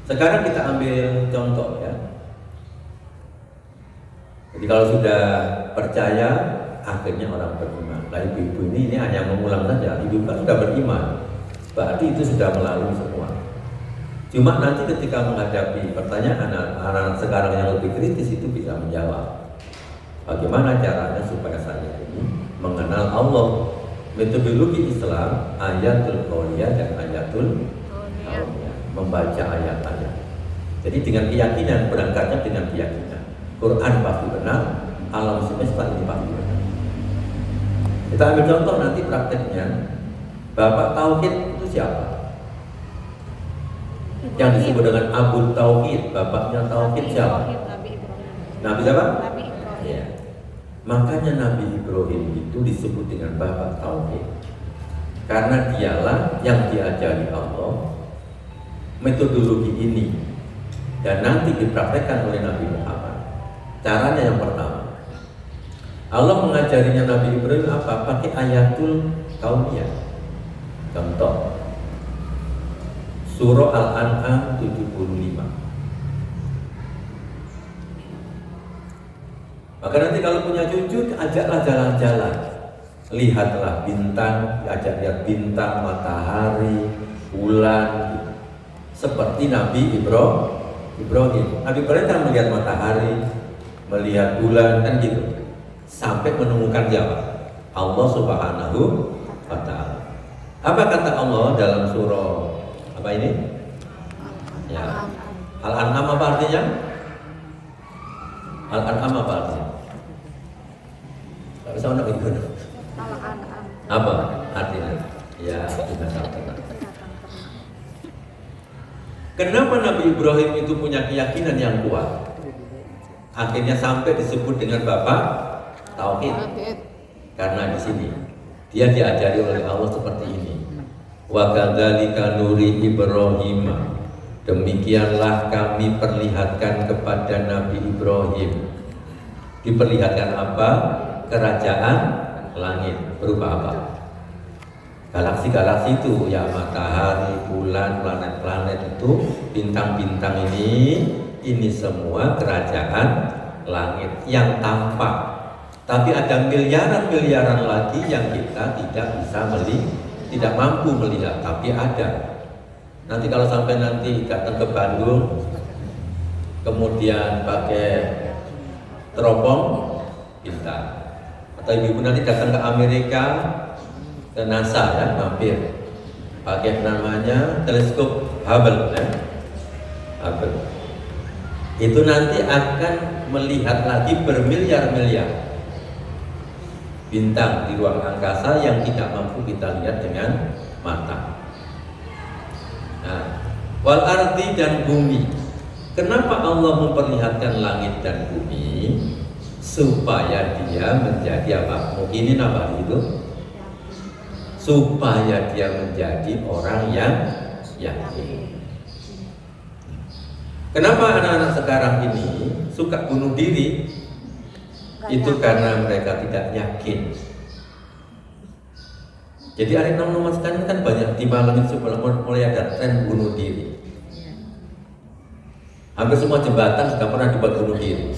Sekarang kita ambil contoh ya. Jadi kalau sudah percaya, akhirnya orang beriman. Nah, ibu-ibu ini hanya mengulang saja. Ibu kan sudah beriman, berarti itu sudah melalui semua. Cuma nanti ketika menghadapi pertanyaan anak-anak sekarang yang lebih kritis itu bisa menjawab. Bagaimana caranya supaya saya ini mengenal Allah? Metodologi Islam, ayatul qauliyah dan ayatul qauliyah, membaca ayat-ayat. Jadi dengan keyakinan, berangkatnya dengan keyakinan. Quran pasti benar, alam semesta ini pasti benar. Kita ambil contoh nanti prakteknya. Bapak Tauhid itu siapa? Yang disebut dengan Abu Tauhid, bapaknya Tauhid siapa? Nabi siapa? Nabi Ibrahim. Ya. Makanya Nabi Ibrahim itu disebut dengan bapak Tauhid, karena dialah yang diajari Allah metodologi ini dan nanti dipraktekkan oleh Nabi Muhammad. Caranya yang pertama, Allah mengajarinya Nabi Ibrahim apa? Pakai ayatul qauliyah. Contoh Surah Al-An'am 75. Maka nanti kalau punya cucu, ajaklah jalan-jalan, lihatlah bintang, ajak lihat bintang, matahari, bulan, seperti Nabi Ibrahim. Nabi Ibrahim kan melihat matahari, melihat bulan, kan gitu, sampai menemukan siapa? Allah Subhanahu wa Ta'ala. Apa kata Allah dalam surah apa ini? Ya. Al-An'am apa artinya? Al-An'am apa artinya? Bisa anda ikut? Apa artinya? Ya, binatang ternak. Kenapa Nabi Ibrahim itu punya keyakinan yang kuat? Akhirnya sampai disebut dengan bapak Tauhid. Karena di sini dia diajari oleh Allah seperti ini. Wa kadzalika nuri Ibrahim, demikianlah kami perlihatkan kepada Nabi Ibrahim. Diperlihatkan apa? Kerajaan langit. Berupa apa? Galaksi-galaksi itu, ya matahari, bulan, planet-planet itu, bintang-bintang ini semua kerajaan langit yang tampak. Tapi ada miliaran-miliaran lagi yang kita tidak bisa melihat, tidak mampu melihat, tapi ada. Nanti kalau sampai nanti datang ke Bandung, kemudian pakai teropong, kita. Atau ibu nanti datang ke Amerika, ke NASA ya, mampir pakai namanya teleskop Hubble ya. Hubble itu nanti akan melihat lagi bermiliar-miliar bintang di ruang angkasa yang tidak mampu kita lihat dengan mata. Nah, wal ardi dan bumi. Kenapa Allah memperlihatkan langit dan bumi? Supaya dia menjadi apa? Mungkin apa itu? Supaya dia menjadi orang yang yakin. Kenapa anak-anak sekarang ini suka bunuh diri? Itu karena mereka tidak yakin. Jadi hari nomor sekarang kan banyak di Malang itu mulai ada tren bunuh diri. Hampir semua jembatan sudah pernah dibuat bunuh diri.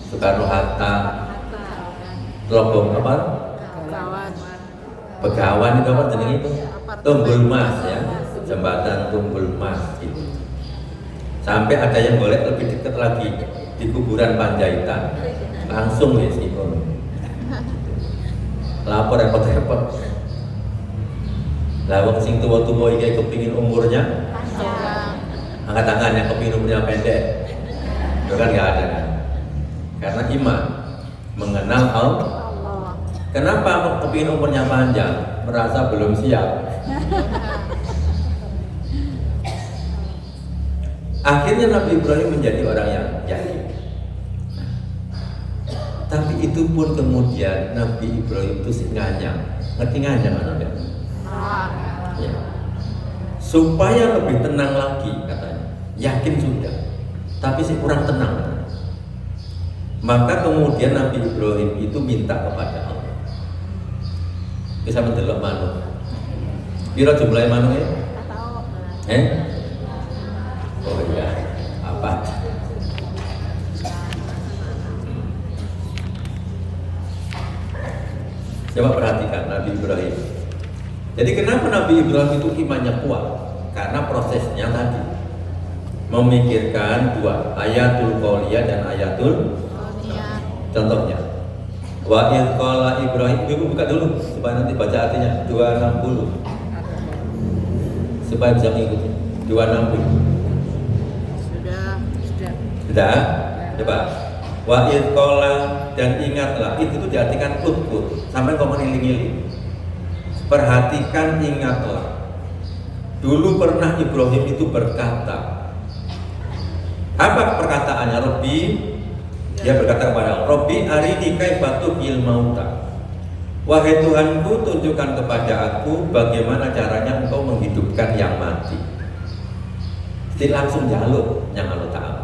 Soekarno Hatta, Lobong apa? Begawan itu apa jeneng itu? Tunggul Mas ya, jembatan Tunggul Mas itu. Sampai ada yang boleh lebih dekat lagi di kuburan Panjaitan, langsung ya sih. Lapor repot-repot. Lah wong sing tua-tua iki kepingin umurnya angkat tangan yang kepingin umurnya pendek. Itu kan nggak ada kan? Karena iman mengenal Allah. Kenapa kepingin umurnya panjang? Merasa belum siap. Akhirnya Nabi Ibrahim menjadi orang yang yakin. Tapi itu pun kemudian Nabi Ibrahim itu nganyang. Ngerti nganyang kan? Ya. Supaya lebih tenang lagi katanya. Yakin sudah, tapi sih kurang tenang. Maka kemudian Nabi Ibrahim itu minta kepada Allah. Bisa mendelok manuk. Piro jumlahnya manuknya? Oh iya, apa? Coba perhatikan Nabi Ibrahim. Jadi kenapa Nabi Ibrahim itu imannya kuat? Karena prosesnya tadi memikirkan dua, ayatul qauliyah dan ayatul contohnya. Wa idh qala Ibrahim, ibu buka dulu supaya nanti baca artinya 260. Supaya bisa mengikuti 260. Sudah. Coba. Wa idh qala, dan ingatlah, itu tuh diartikan utkur sampai kau meniling-niling. Perhatikan, ingatlah. Dulu pernah Ibrahim itu berkata, apa perkataannya? Rabbi, dia berkata kepada Allah, Rabbi arini kaifa tuhyil mauta. Wahai Tuhanku, tunjukkan kepada aku bagaimana caranya engkau menghidupkan yang mati. Jadi langsung jaluk yang Allah Ta'ala.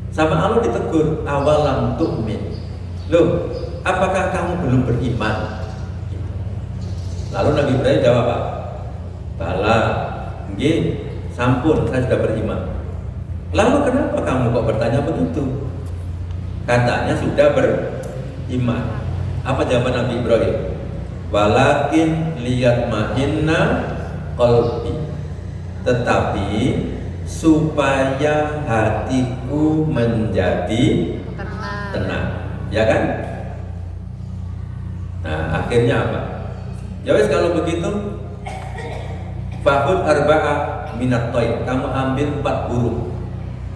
Sama Allah ditegur, awalam tu'min. Loh, apakah kamu belum beriman? Lalu Nabi Ibrahim jawab apa? Bala, nggih, sampun, saya sudah beriman. Lalu kenapa kamu kok bertanya begitu? Katanya sudah beriman. Apa jawaban Nabi Ibrahim? Walakin liyatma'inna qalbi. Tetapi supaya hatiku menjadi tenang. Ya kan? Nah, akhirnya apa? Ya wes kalau begitu, Fahud arba'ah minat toy. Kamu ambil 4 burung.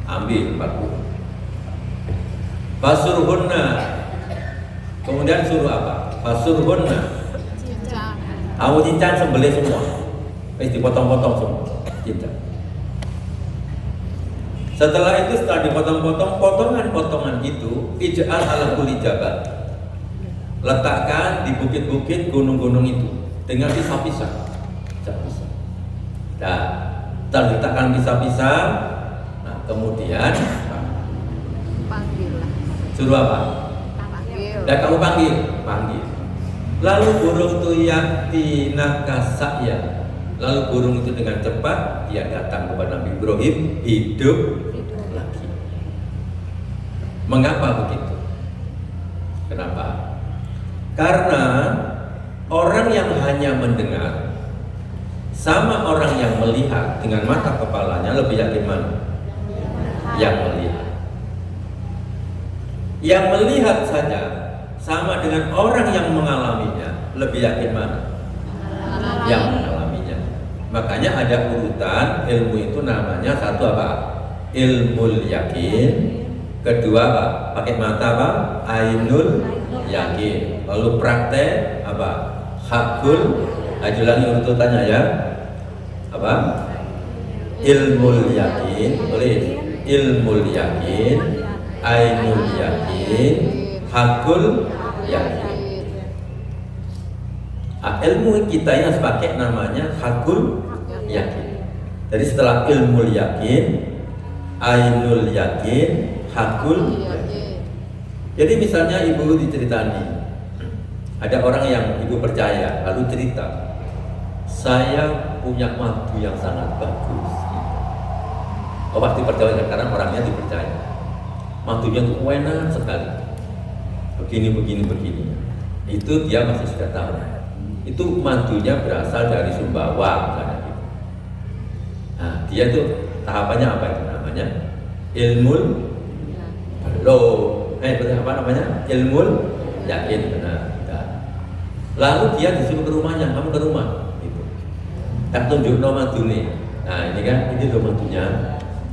Ambil 4 burung. Fasurhunna. Kemudian suruh apa? Fasurhunna. Kamu cincang sembelih semua. Dipotong-potong semua. Cincang. Setelah itu, setelah dipotong-potong, potongan-potongan itu ij'al ala kulli jabal. Letakkan di bukit-bukit gunung-gunung itu dengan pisah-pisah. Nah, terletakkan pisah-pisah. Nah, kemudian Panggil lah. suruh apa? Panggil. Dan kamu panggil. Lalu burung itu yaktina kasaya. Lalu burung itu dengan cepat dia datang kepada Nabi Ibrahim, hidup lagi. Mengapa begitu? Kenapa? Karena orang yang hanya mendengar sama orang yang melihat dengan mata kepalanya lebih yakin mana? Yang melihat. Yang melihat saja sama dengan orang yang mengalaminya lebih yakin mana? Yang mengalaminya. Makanya ada urutan ilmu itu namanya satu apa? Ilmul yakin. Kedua apa? Pakai mata apa? Ainul yakin. Lalu praktek apa? Hakul. Ayo lagi urutannya ya. Apa? Ilmul yakin. Tulis. Ilmul yakin. Ainul yakin. Hakul yakin. Ilmu kita yang harus pakai namanya hakul yakin. Jadi setelah ilmu yakin, ainul yakin, hakul yakin. Jadi misalnya ibu diceritani, ada orang yang ibu percaya, lalu cerita, saya punya madu yang sangat bagus. Oh pasti percaya karena orangnya dipercaya. Madunya itu enak sekali. Begini. Itu dia masih sudah tahu. Itu madunya berasal dari Sumbawa misalnya gitu. Nah, dia tuh tahapannya apa itu namanya? Ilmul apa namanya? Ilmul yakin benar. Lalu dia disuruh ke rumahnya, kamu ke rumah gitu. Tak tunjuk madune. Nah, ini kan ini loh madunya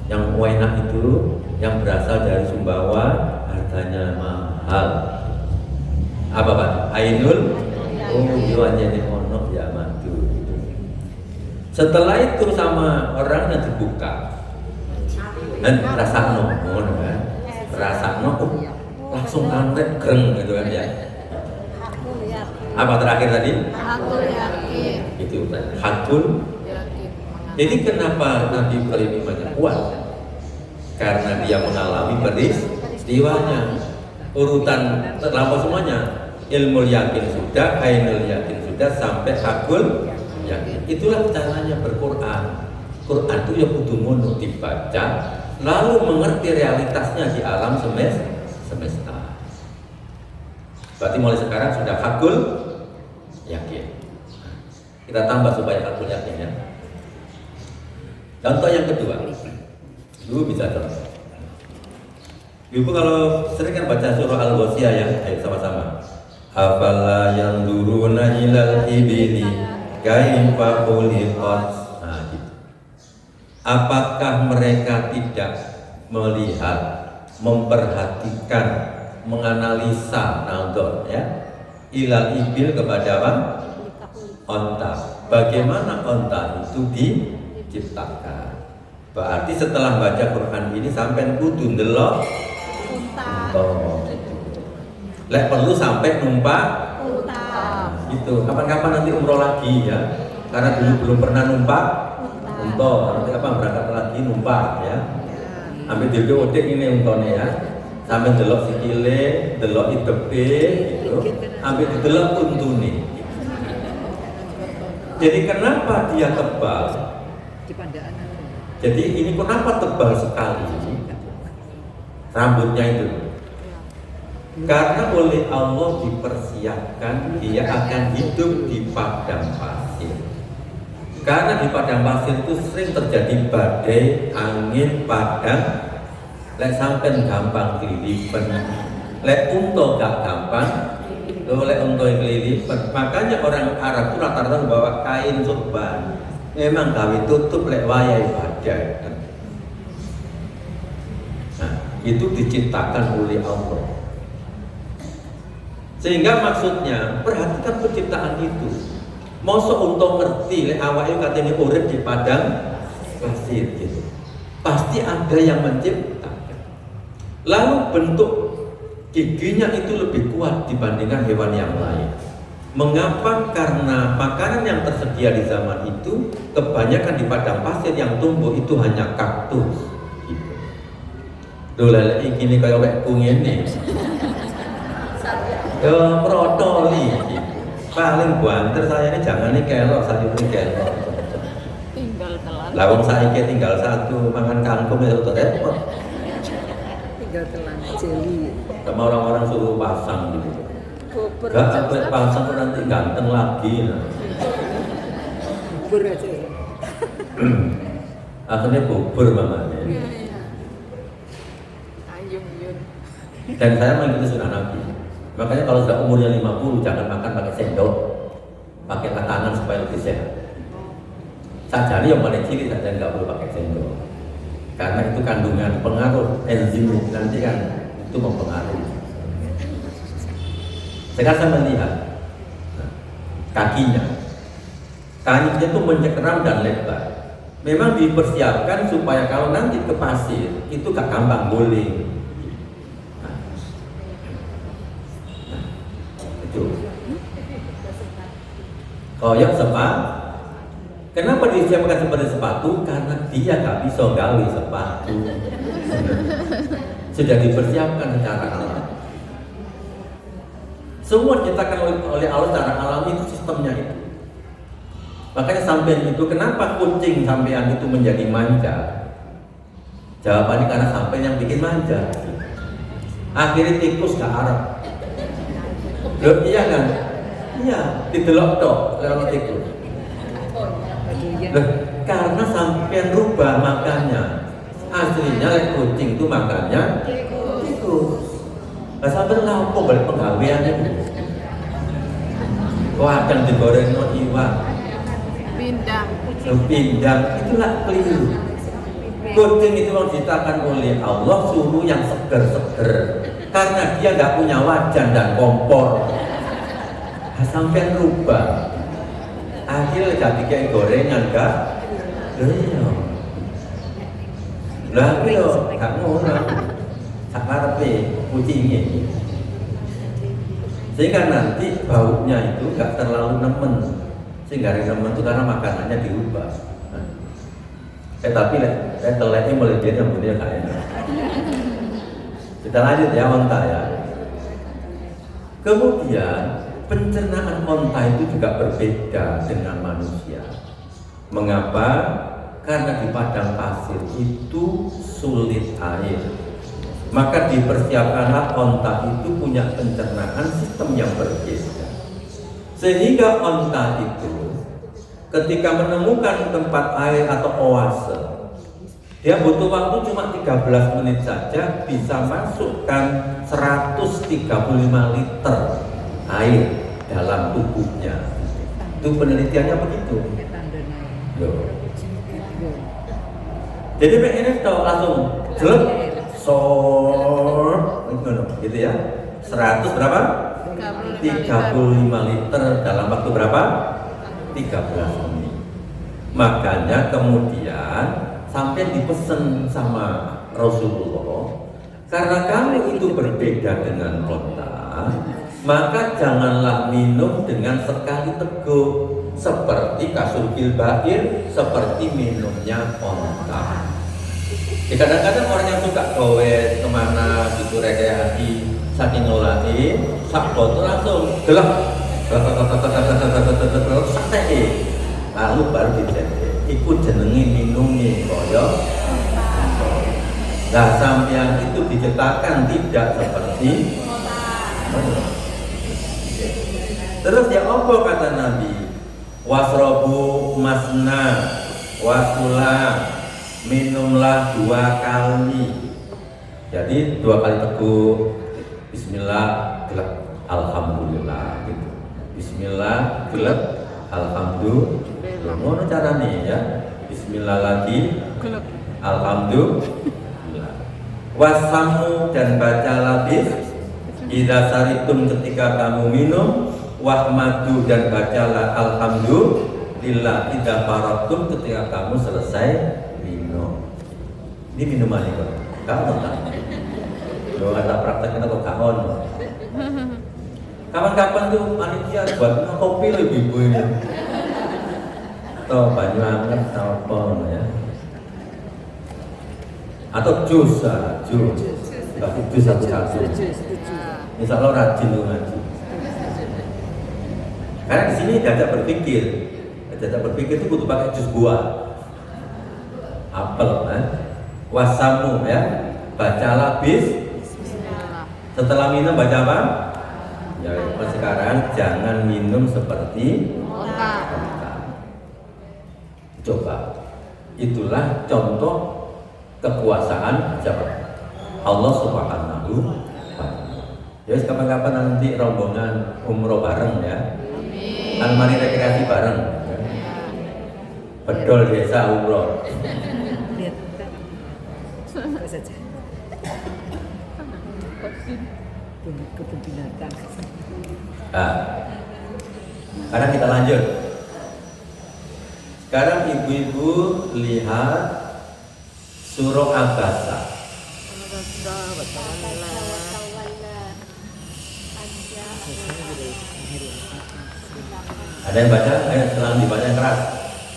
yang enak itu yang berasal dari Sumbawa, harganya mahal. Apa Pak? Ainul jadi ono ya madu. Setelah itu sama orangnya dibuka dan rasakno, kan? Rasakno langsung kantek greng gitu kan ya. Apa terakhir tadi? Hakul yakin. Itu hakul. Jadi kenapa Nabi Ibrahim imannya kuat? Karena dia mengalami peristiwanya. Urutan terlampau semuanya. Ilmu yakin sudah, ainul yakin sudah, sampai hakul yakin. Itulah caranya berquran. Quran itu ya kudu ngono dibaca, lalu mengerti realitasnya di alam semesta. Berarti mulai sekarang sudah hakul yakin. Kita tambah supaya hakul yakin ya. Contoh yang kedua, Ibu bisa contoh. Ibu kalau sering kan baca surah Al-Ghasyiyah ya, ayo sama-sama. Afala yanzuruna ilal ibili kaifa khuliqat. Nah, gitu. Apakah mereka tidak melihat, memperhatikan, menganalisa nazar ya? Ilal ibil kepada apa? Onta. Bagaimana onta itu diciptakan? Berarti setelah baca Quran ini sampai kudu ndelok unta. Lek perlu sampai numpak unta. Gitu. Kapan-kapan nanti umroh lagi ya. Karena dulu belum pernah numpak unta. Nanti kapan berangkat lagi numpak ya. Ambil dulu odik ini untone ya. Sampai delok sikile, delok idepe gitu. Ambil delok untune. Jadi kenapa dia tebal? Jadi ini kenapa tebal sekali? Rambutnya itu. Karena oleh Allah dipersiapkan dia akan hidup di padang pasir. Karena di padang pasir itu sering terjadi badai, angin, padang. Lek sampai gampang kelilipan. Lek unta gak gampang. Lek unta kelilipan. Makanya orang Arab itu rata-rata membawa kain sorban. Memang gawe tutup lek wayai badai. Nah, itu diciptakan oleh Allah. Sehingga maksudnya perhatikan penciptaan itu. Mosok untuk ngerti lek awake katanya urip di padang pasir gitu. Pasti ada yang menciptakan. Lalu bentuk giginya itu lebih kuat dibandingkan hewan yang lain. Mengapa? Karena makanan yang tersedia di zaman itu kebanyakan di padang pasir yang tumbuh itu hanya kaktus. Gitu. Dola ini kayak wek kungin nih. Protoli. Gitu. Paling banter saya ini jangan nih kelor sayur ini kelor. Tinggal telan. Lawang saya tinggal satu makan kangkung itu repot. Tinggal telan jeli. Sama orang-orang suruh pasang gitu. Bubur Gak apa pasang tuh nanti ganteng lagi. Nah. Bubur aja. Akhirnya bubur mamanya. Ayum yun. Dan saya mengikuti sunnah Nabi. Makanya kalau sudah umurnya 50 jangan makan pakai sendok, pakai tangan supaya lebih sehat. Sajari yang paling cilik saja nggak boleh pakai sendok. Karena itu kandungan pengaruh enzim nanti kan itu mempengaruhi. Sekarang saya melihat kakinya itu mencekram dan lebar. Memang dipersiapkan supaya kalau nanti ke pasir itu gak gampang guling. Itu. Koyok sepatu. Kenapa disiapkan seperti sepatu? Karena dia gak bisa gawe sepatu. Sudah dipersiapkan secara alami. Semua diciptakan oleh Allah secara alami itu sistemnya itu. Makanya sampean itu kenapa kucing sampean itu menjadi manja? Jawabannya karena sampean yang bikin manja. Akhirnya tikus ke Arab. Loh iya kan? Iya, didelok tok lewat tikus. Loh, karena sampean rubah makannya. Aslinya kucing itu makannya tikus. Nah, sampai lapo balik penggawean itu. Kadang digoreng no iwak. Pindang itulah keliru. Kucing itu yang diciptakan oleh Allah suruh yang seger-seger. Karena dia nggak punya wajan dan kompor. Nah, sampai rubah. Akhirnya jadi kayak gorengan kan? Iya. Lah iya, gak ngono. Sakarepe kucingnya, sehingga nanti baunya itu nggak terlalu nemen, sehingga nemen itu karena makanannya diubah. Tapi teleknya mulai dia yang punya kayaknya. Kita lanjut ya onta ya. Kemudian pencernaan onta itu juga berbeda dengan manusia. Mengapa? Karena di padang pasir itu sulit air. Maka dipersiapkanlah onta itu punya pencernaan sistem yang berbeda. Sehingga onta itu ketika menemukan tempat air atau oase, dia butuh waktu cuma 13 menit saja bisa masukkan 135 liter air dalam tubuhnya. Itu penelitiannya begitu. Loh. Jadi ini langsung jelek gitu ya. 100 berapa? 35 liter dalam waktu berapa? 13 menit. Makanya kemudian sampai dipesan sama Rasulullah, karena kamu itu berbeda dengan onta, maka janganlah minum dengan sekali teguk seperti kasurbil bair, seperti minumnya onta. Kadang-kadang orang yang suka gowes kemana gitu rekreasi saking nolai sak botol langsung gelap santai lalu baru dicek ikut jenengi minumnya koyo. Nah sampean itu diciptakan tidak seperti terus ya apa kata Nabi wasrobu masna wasula minumlah 2 kali. Jadi 2 kali teguk. Bismillah, gelap, alhamdulillah gitu. Bismillah, gelap, alhamdulillah. Ngono carane ya. Bismillah lagi, gelap, alhamdulillah. Wasamu dan baca labis. Idza saritum ketika kamu minum, wahmadu dan bacalah alhamdulillah idza faratum ketika kamu selesai minum. Ini minuman itu, kamu tahu? Kalau ada prakteknya kok kawan. Kapan-kapan tuh panitia buat kopi loh ibu-ibu ini. Atau banyu anget apa ya. Atau jus, jus. Kasih jus satu-satu. Insya Allah rajin tuh ngaji. Karena di sini diajak berpikir. Diajak berpikir itu butuh pakai jus buah. Apel, wasamu ya. Bacalah setelah minum baca apa? Ya, sekarang jangan minum seperti coba. Itulah contoh kekuasaan siapa? Allah Subhanahu wa ta'ala. Ya, kapan-kapan nanti rombongan umroh bareng ya. Kan mari rekreasi bareng. Ya. Bedol desa umroh. Lihat apa saja. Kebun binatang. Nah, sekarang kita lanjut. Sekarang ibu-ibu lihat surah Abasa. Ada yang baca? Ayo selang dibaca yang keras.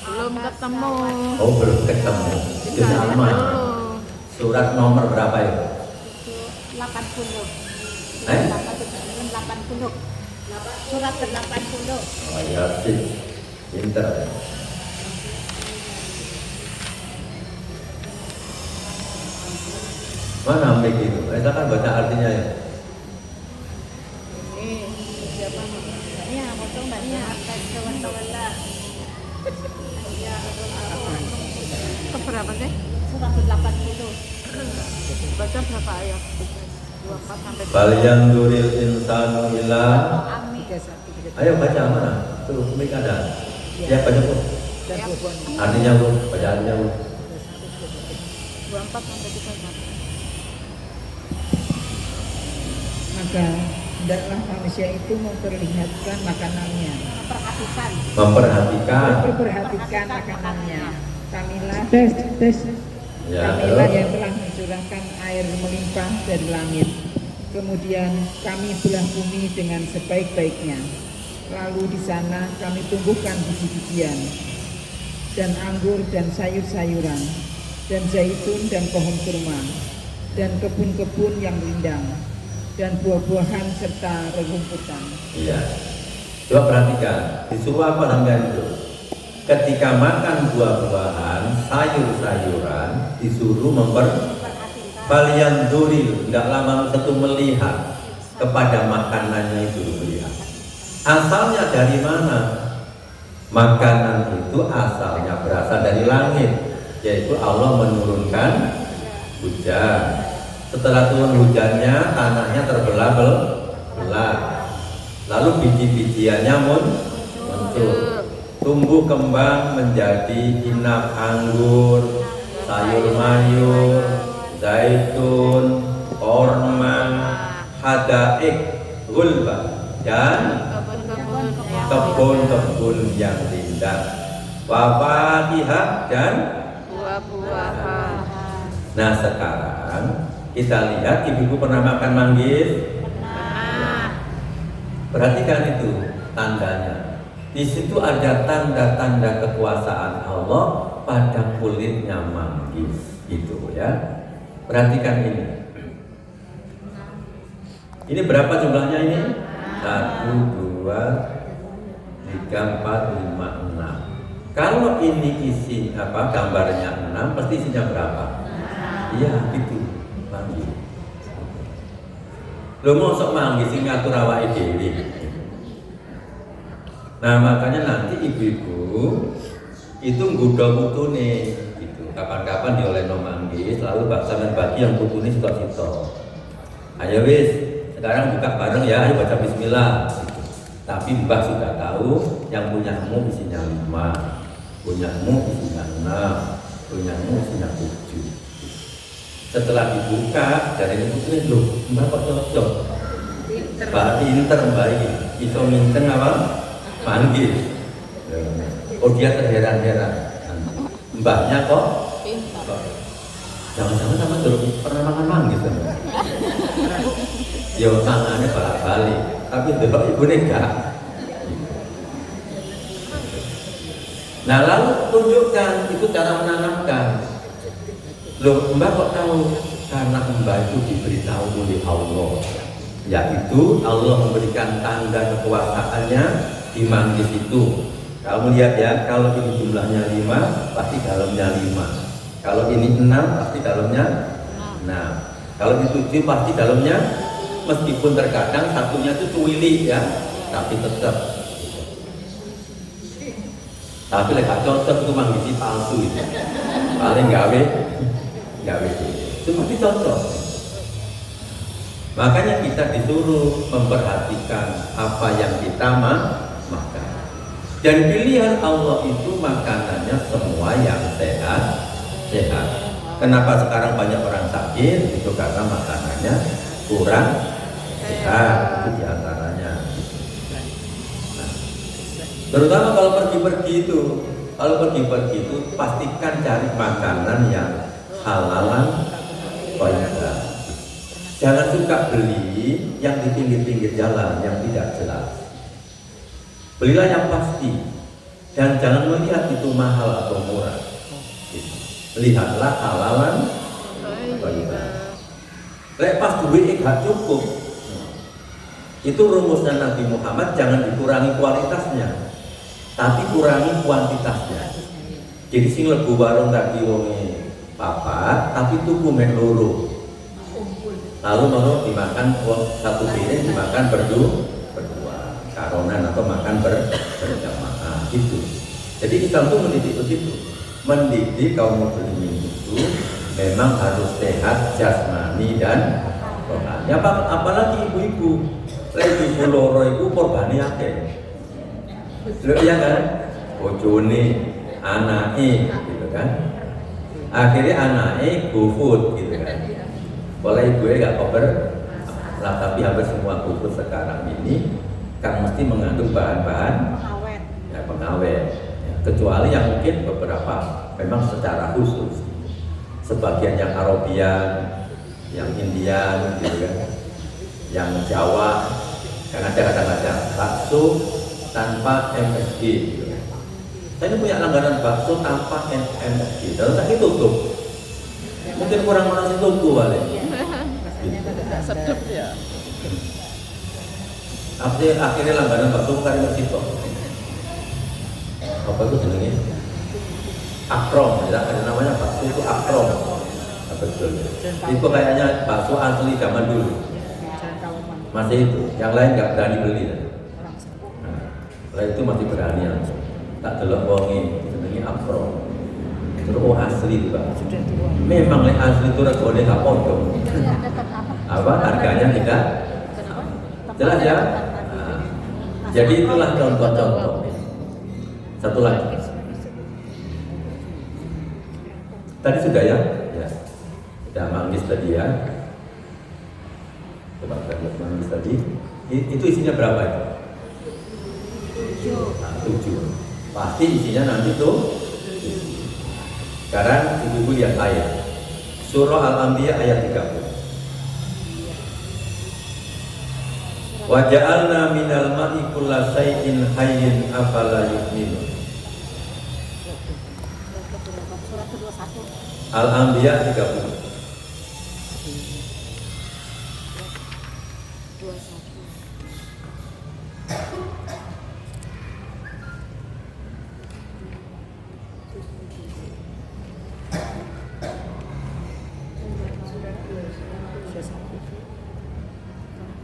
Belum ketemu. Oh, belum ketemu. Itu sama. Surat nomor berapa ya? 80. 80. Surat ke-80. Oh iya sih, pinter. Mana ambil gitu? Kita kan baca artinya ya. Siapa? Mbaknya, foto mbaknya. Tawalla. Keberapa sih? Surat ke-80. Baca berapa ayat? 24 sampai Balian duril insanu ila. Amin. 31, 33. Ayo baca mana? Tuh, mik ada. Ya baca pun. Dan buah. Artinya bu, baca artinya bu. 24 sampai 31. Maka hendaklah manusia itu memperlihatkan makanannya, memperhatikan makanannya. Kamilah Ya, Kamilah terus. yang telah mencurahkan air melimpah dari langit. Kemudian kami belah bumi dengan sebaik-baiknya. Lalu di sana kami tumbuhkan biji-bijian dan anggur dan sayur-sayuran dan zaitun dan pohon kurma dan kebun-kebun yang rindang dan buah-buahan serta rerumputan. Iya. Coba perhatikan, disuruh apa sampean itu? Ketika makan buah-buahan, sayur-sayuran, disuruh Kalian duril, tidak lama satu melihat kepada makanannya itu melihat. Asalnya dari mana? Makanan itu asalnya berasal dari langit, yaitu Allah menurunkan hujan. Setelah turun hujannya, tanahnya terbelah-belah. Lalu biji-bijiannya muncul, tumbuh kembang menjadi inap, anggur, sayur-mayur, zaitun, korma, hadaik, gulba, dan kebun-kebun yang indah, wafatiha, dan buah-buahan. nah sekarang kita lihat ibu-ibu pernah makan manggis. Perhatikan itu tandanya. Di situ ada tanda-tanda kekuasaan Allah pada kulitnya manggis, gitu ya. Perhatikan ini. Ini berapa jumlahnya ini? 1, 2, 3, 4, 5, 6. Kalau ini isi apa gambarnya 6, pasti isinya berapa? Iya, gitu. Manggis. Lo mau sok manggis sing ngatur awake dhewe. Nah, makanya nanti ibu-ibu itu nggodha putune gitu. Kapan-kapan diolehno manggis, lalu baksan bagi yang putune sitok-sitok. Ayo wis, sekarang buka bareng ya, ayo baca bismillah gitu. Tapi Mbah sudah tahu yang punyamu isinya 5, punyamu isinya 6, punyamu isinya 7. Setelah dibuka dari putune loh, Mbah kok cocok. Mbak pinter Mbak ini, iso minten apa? Manggis. Oh dia terheran-heran. Mbahnya kok? Jangan-jangan sama dulu pernah makan manggis kan? Ya tangannya balik-balik, tapi delok ibune enggak. Nah lalu tunjukkan itu cara menanamkan. Loh Mbak kok tahu? Karena Mbak itu diberitahu oleh Allah, yaitu Allah memberikan tanda kekuasaannya di manggis itu. Kamu lihat ya, kalau ini jumlahnya 5 pasti dalamnya 5. Kalau ini 6 pasti dalamnya 6. Kalau ini 7 pasti dalamnya, meskipun terkadang satunya itu cuili ya, tapi tetap. Tapi lek cocok itu manggisi palsu itu. Paling gawe itu mesti cocok. Makanya kita disuruh memperhatikan apa yang kita makan. Dan pilihan Allah itu makanannya semua yang sehat. Kenapa sekarang banyak orang sakit? Itu karena makanannya kurang sehat, itu diantaranya. Nah, terutama kalau pergi-pergi itu pastikan cari makanan yang halalan, thayyibah. Jangan suka beli yang di pinggir-pinggir jalan yang tidak jelas. Belilah yang pasti dan jangan melihat itu mahal atau murah. Lihatlah halalan, thayyibah. Lepas duit gak cukup. Itu rumusnya Nabi Muhammad, jangan dikurangi kualitasnya, tapi kurangi kuantitasnya. Jadi sing lebu warung tadi wonge papat, tapi tuku mek loro. Lalu mau dimakan satu piring dimakan berdua, karonan atau makan berjamaah gitu. Jadi kita tuh mendidik kaum muslimin itu memang harus sehat jasmani dan rohani. Apalagi ibu-ibu, ibu loro itu korbannya akeh. Iya kan? Bojone, anake gitu kan. Akhirnya anake GoFood gitu kan. Kalau ibu gak cover lah, tapi hampir semua GoFood sekarang ini kan mesti mengandung bahan-bahan pengawet. Kecuali yang mungkin beberapa memang secara khusus. Sebagian yang Arabian, yang Indian gitu kan, yang Jawa, kan ada kadang-kadang bakso tanpa MSG gitu kan. Saya ini punya langganan bakso tanpa MSG, lalu tadi tutup. Mungkin kurang nasi tunggu balik. Sedap ya. Akhirnya langganan bakso bukan MSG toh. Apa itu jenenge? Akrom, tidak ada namanya bakso itu akrom. Betul. Itu kayaknya bakso asli zaman dulu. Masih itu, yang lain nggak berani beli. Nah, itu masih berani langsung. Tak delok wonge jenenge akrom. Terus asli itu Pak. Memang asli itu regane gak podo. Apa harganya tidak jelas ya. Nah, jadi itulah contoh-contoh. Satu lagi. Tadi sudah ya? Ya. Sudah manggis tadi ya. Coba kita lihat manggis tadi. Itu isinya berapa itu? 7. Pasti isinya nanti tuh. Sekarang ibu lihat ayat. Surah Al-Anbiya ayat 30. Wa ja'alna minal ma'i kulla shay'in hayyin afala yu'minun. Al-Anbiya 30.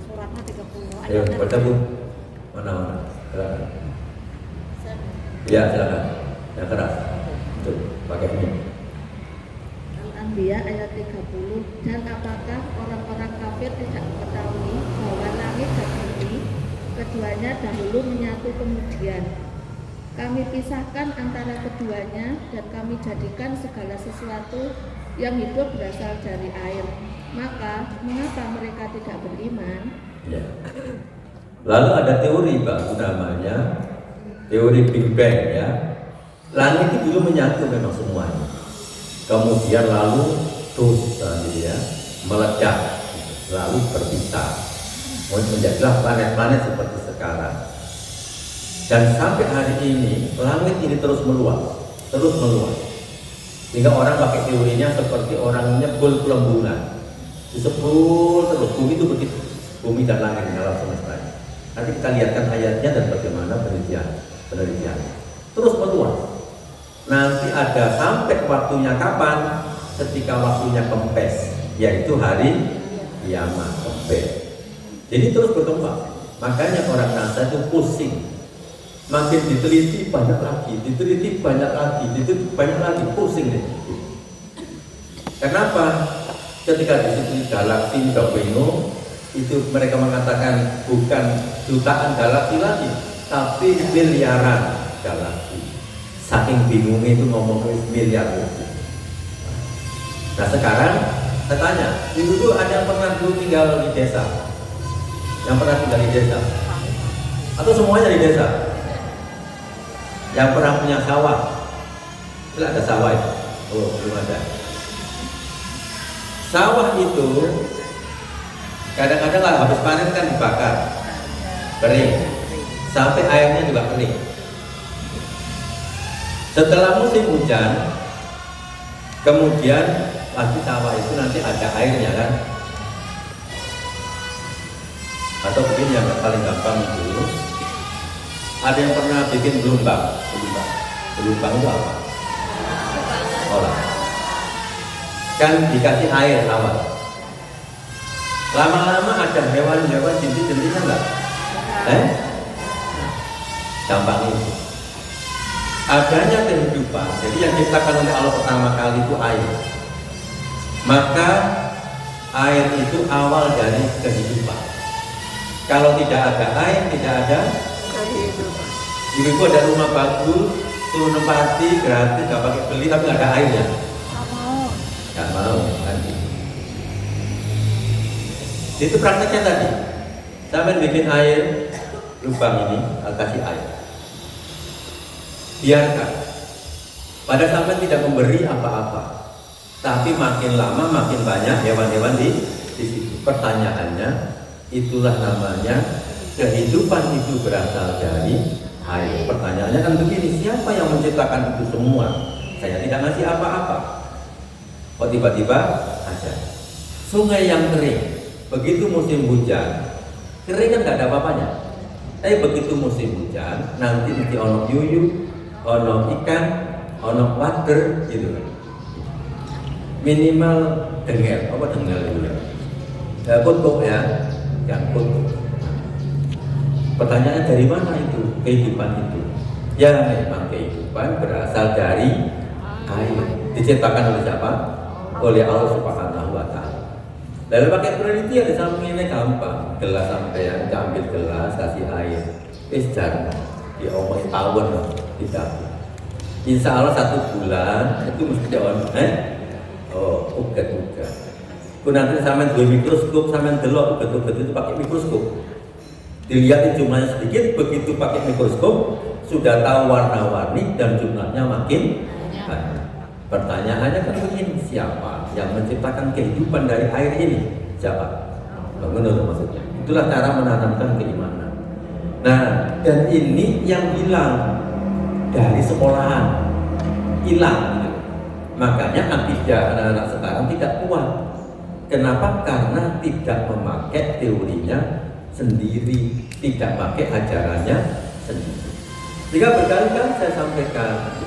Suratnya 30. Ayo baca Bu. Mana? Silakan. Ya silakan. Yang keras. Tuh, pakai ini. Al-Anbiya ayat 30. Dan apakah orang-orang kafir tidak mengetahui bahwa langit dan bumi keduanya dahulu menyatu kemudian kami pisahkan antara keduanya dan kami jadikan segala sesuatu yang hidup berasal dari air. Maka mengapa mereka tidak beriman? Ya. Lalu ada teori Pak, namanya teori Big Bang ya. Langit itu dulu menyatu memang semuanya. Kemudian lalu terus ya meledak, lalu berpisah. menjadilah planet-planet seperti sekarang. Dan sampai hari ini langit ini terus meluas, sehingga orang pakai teorinya seperti orang nyebul pelembungan, disebul terus. Bumi itu begitu, bumi dan langit di alam semesta. Nanti kita lihatkan ayatnya dan bagaimana penelitian terus meluas. Nanti ada sampai waktunya kapan? Ketika waktunya kempes, yaitu hari kiamat kempes. Jadi terus berkembang. Makanya orang NASA itu pusing. Makin diteliti banyak lagi, pusing deh. Kenapa? Ketika diteliti galaksi Gabeno, itu mereka mengatakan bukan jutaan galaksi lagi, tapi miliaran galaksi. Saking bingungnya itu ngomong miliar. Nah sekarang saya tanya, dulu ada yang pernah dulu tinggal di desa? Yang pernah tinggal di desa? Atau semuanya di desa? Yang pernah punya sawah? Tidak ada sawah itu? Oh, belum ada. Sawah itu kadang-kadang lah habis panen kan dibakar, kering, sampai airnya juga kering. Setelah musim hujan, kemudian pasti sawah itu nanti ada airnya kan? Atau begini yang paling gampang itu, ada yang pernah bikin gelombang itu apa? Orang kan dikasih air awal. Lama-lama ada hewan-hewan jentik-jentiknya enggak? Gampang itu. Adanya kehidupan, jadi yang diciptakan oleh Allah pertama kali itu air. Maka air itu awal dari kehidupan. Kalau tidak ada air, tidak ada kehidupan. Jadi itu ada rumah bagus, suruh nempati gratis, gak pakai beli, tapi nggak ada airnya. Gak mau nanti. Itu prakteknya tadi. Sampai bikin air lubang ini, kasih air. Biarkan. Pada sampai tidak memberi apa-apa, tapi makin lama makin banyak hewan-hewan di situ. Pertanyaannya, itulah namanya kehidupan itu berasal dari air. Pertanyaannya kan begini, siapa yang menciptakan itu semua? Saya tidak ngasih apa-apa. Kok tiba-tiba ada sungai yang kering? Begitu musim hujan, kering kan nggak ada apa-apanya. Tapi begitu musim hujan, nanti mesti ono yuyu, ono ikan, ono water gitu. Minimal dengel, apa dengel itu ya? Kutuk ya, yang kutuk. Pertanyaannya dari mana itu kehidupan itu? Ya memang kehidupan berasal dari air. Diciptakan oleh siapa? Oleh Allah Subhanahu wa Ta'ala. Lalu pakai penelitian di samping ini gampang. Gelas sampai ambil gelas, kasih air, jangan diomongin tahun tidak. Insya Allah 1 bulan itu mesti diomong. Ugat. Kun nanti sampai 2 mikroskop, sampai delok ugat itu pakai mikroskop. Dilihat jumlahnya sedikit, begitu pakai mikroskop sudah tahu warna-warni dan jumlahnya makin banyak. Pertanyaannya kan begini, siapa yang menciptakan kehidupan dari air ini? Siapa? Menurut maksudnya. Itulah cara menanamkan keimanan. Nah, dan ini yang hilang dari sekolahan, hilang. Gitu. Makanya akidah anak-anak sekarang tidak kuat. Kenapa? Karena tidak memakai teorinya sendiri, tidak pakai ajarannya sendiri. Jika berkali-kali saya sampaikan,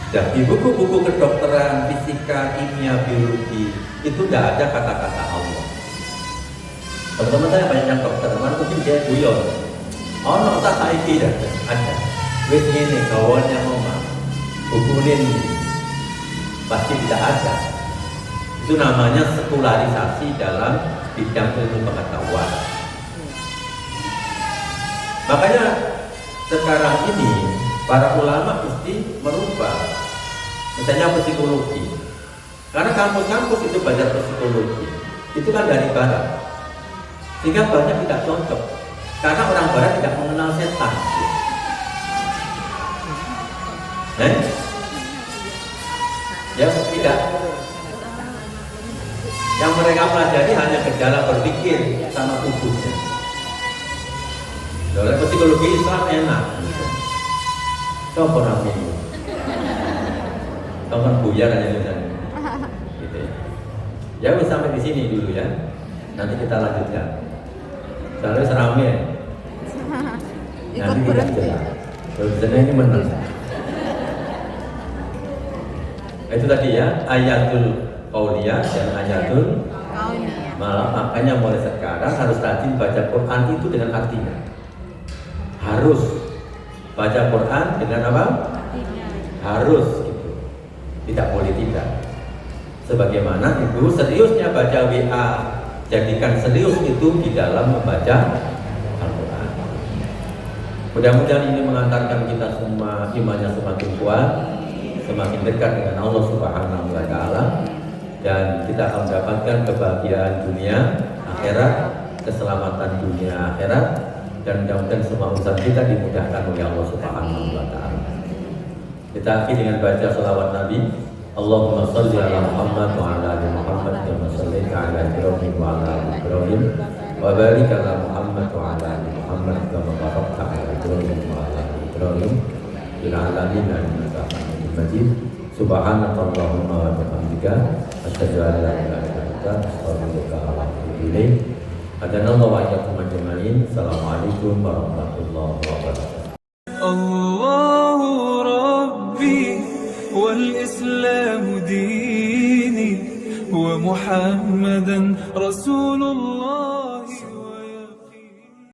di buku-buku kedokteran, fisika, kimia, biologi itu tidak ada kata-kata Allah. Teman-teman saya banyak yang dokter, mungkin dia guyon. No tak saiki dah ada. Wis ini kawan yang ngomong, buku ini pasti tidak ada. Itu namanya sekularisasi dalam bidang ilmu pengetahuan. Makanya sekarang ini para ulama mesti merubah, misalnya psikologi. Karena kampus-kampus itu belajar psikologi, itu kan dari barat, sehingga banyak tidak cocok. Karena orang barat tidak mengenal setan. Ya tidak. Yang mereka pelajari hanya gejala berpikir sama tubuhnya. Oleh psikologi Islam enak. Coba nanti, kapan buyar aja gitu. Ya wis sampai di sini dulu ya. Nanti kita lanjutkan. Soalnya serame. Nanti kita jelas. Sebenarnya ini menang. Itu tadi ya, ayatul qauliyah dan ayatul malah. Makanya mulai sekarang harus rajin baca Quran itu dengan artinya. Harus baca Quran dengan apa? Harus gitu. Tidak boleh tidak. Sebagaimana itu seriusnya baca WA, jadikan serius itu di dalam membaca Al-Quran. Mudah-mudahan ini mengantarkan kita semua imannya semakin kuat, semakin dekat dengan Allah Subhanahu wa Ta'ala, dan kita akan mendapatkan kebahagiaan dunia akhirat, keselamatan dunia akhirat, dan mudah-mudahan semua urusan kita dimudahkan oleh Allah Subhanahu wa Ta'ala. Kita akhiri dengan baca sholawat Nabi. Allahumma salli ala Muhammad wa ala ali Muhammad kama shallaita ala Ibrahim wa ala ali Ibrahim wa barik ala Muhammad wa ala ali Muhammad kama barakta ala Ibrahim wa ala ali Ibrahim fil alamin innaka Hamidum Majid. Subhanakallahumma wa bihamdika asyhadu an la ilaha illa anta astaghfiruka wa atubu ilaik. Hadanallahu wa iyyakum ajma'in. Assalamualaikum warahmatullahi wabarakatuh. Allahu Rabbi والإسلام ديني ومحمدا رسول الله.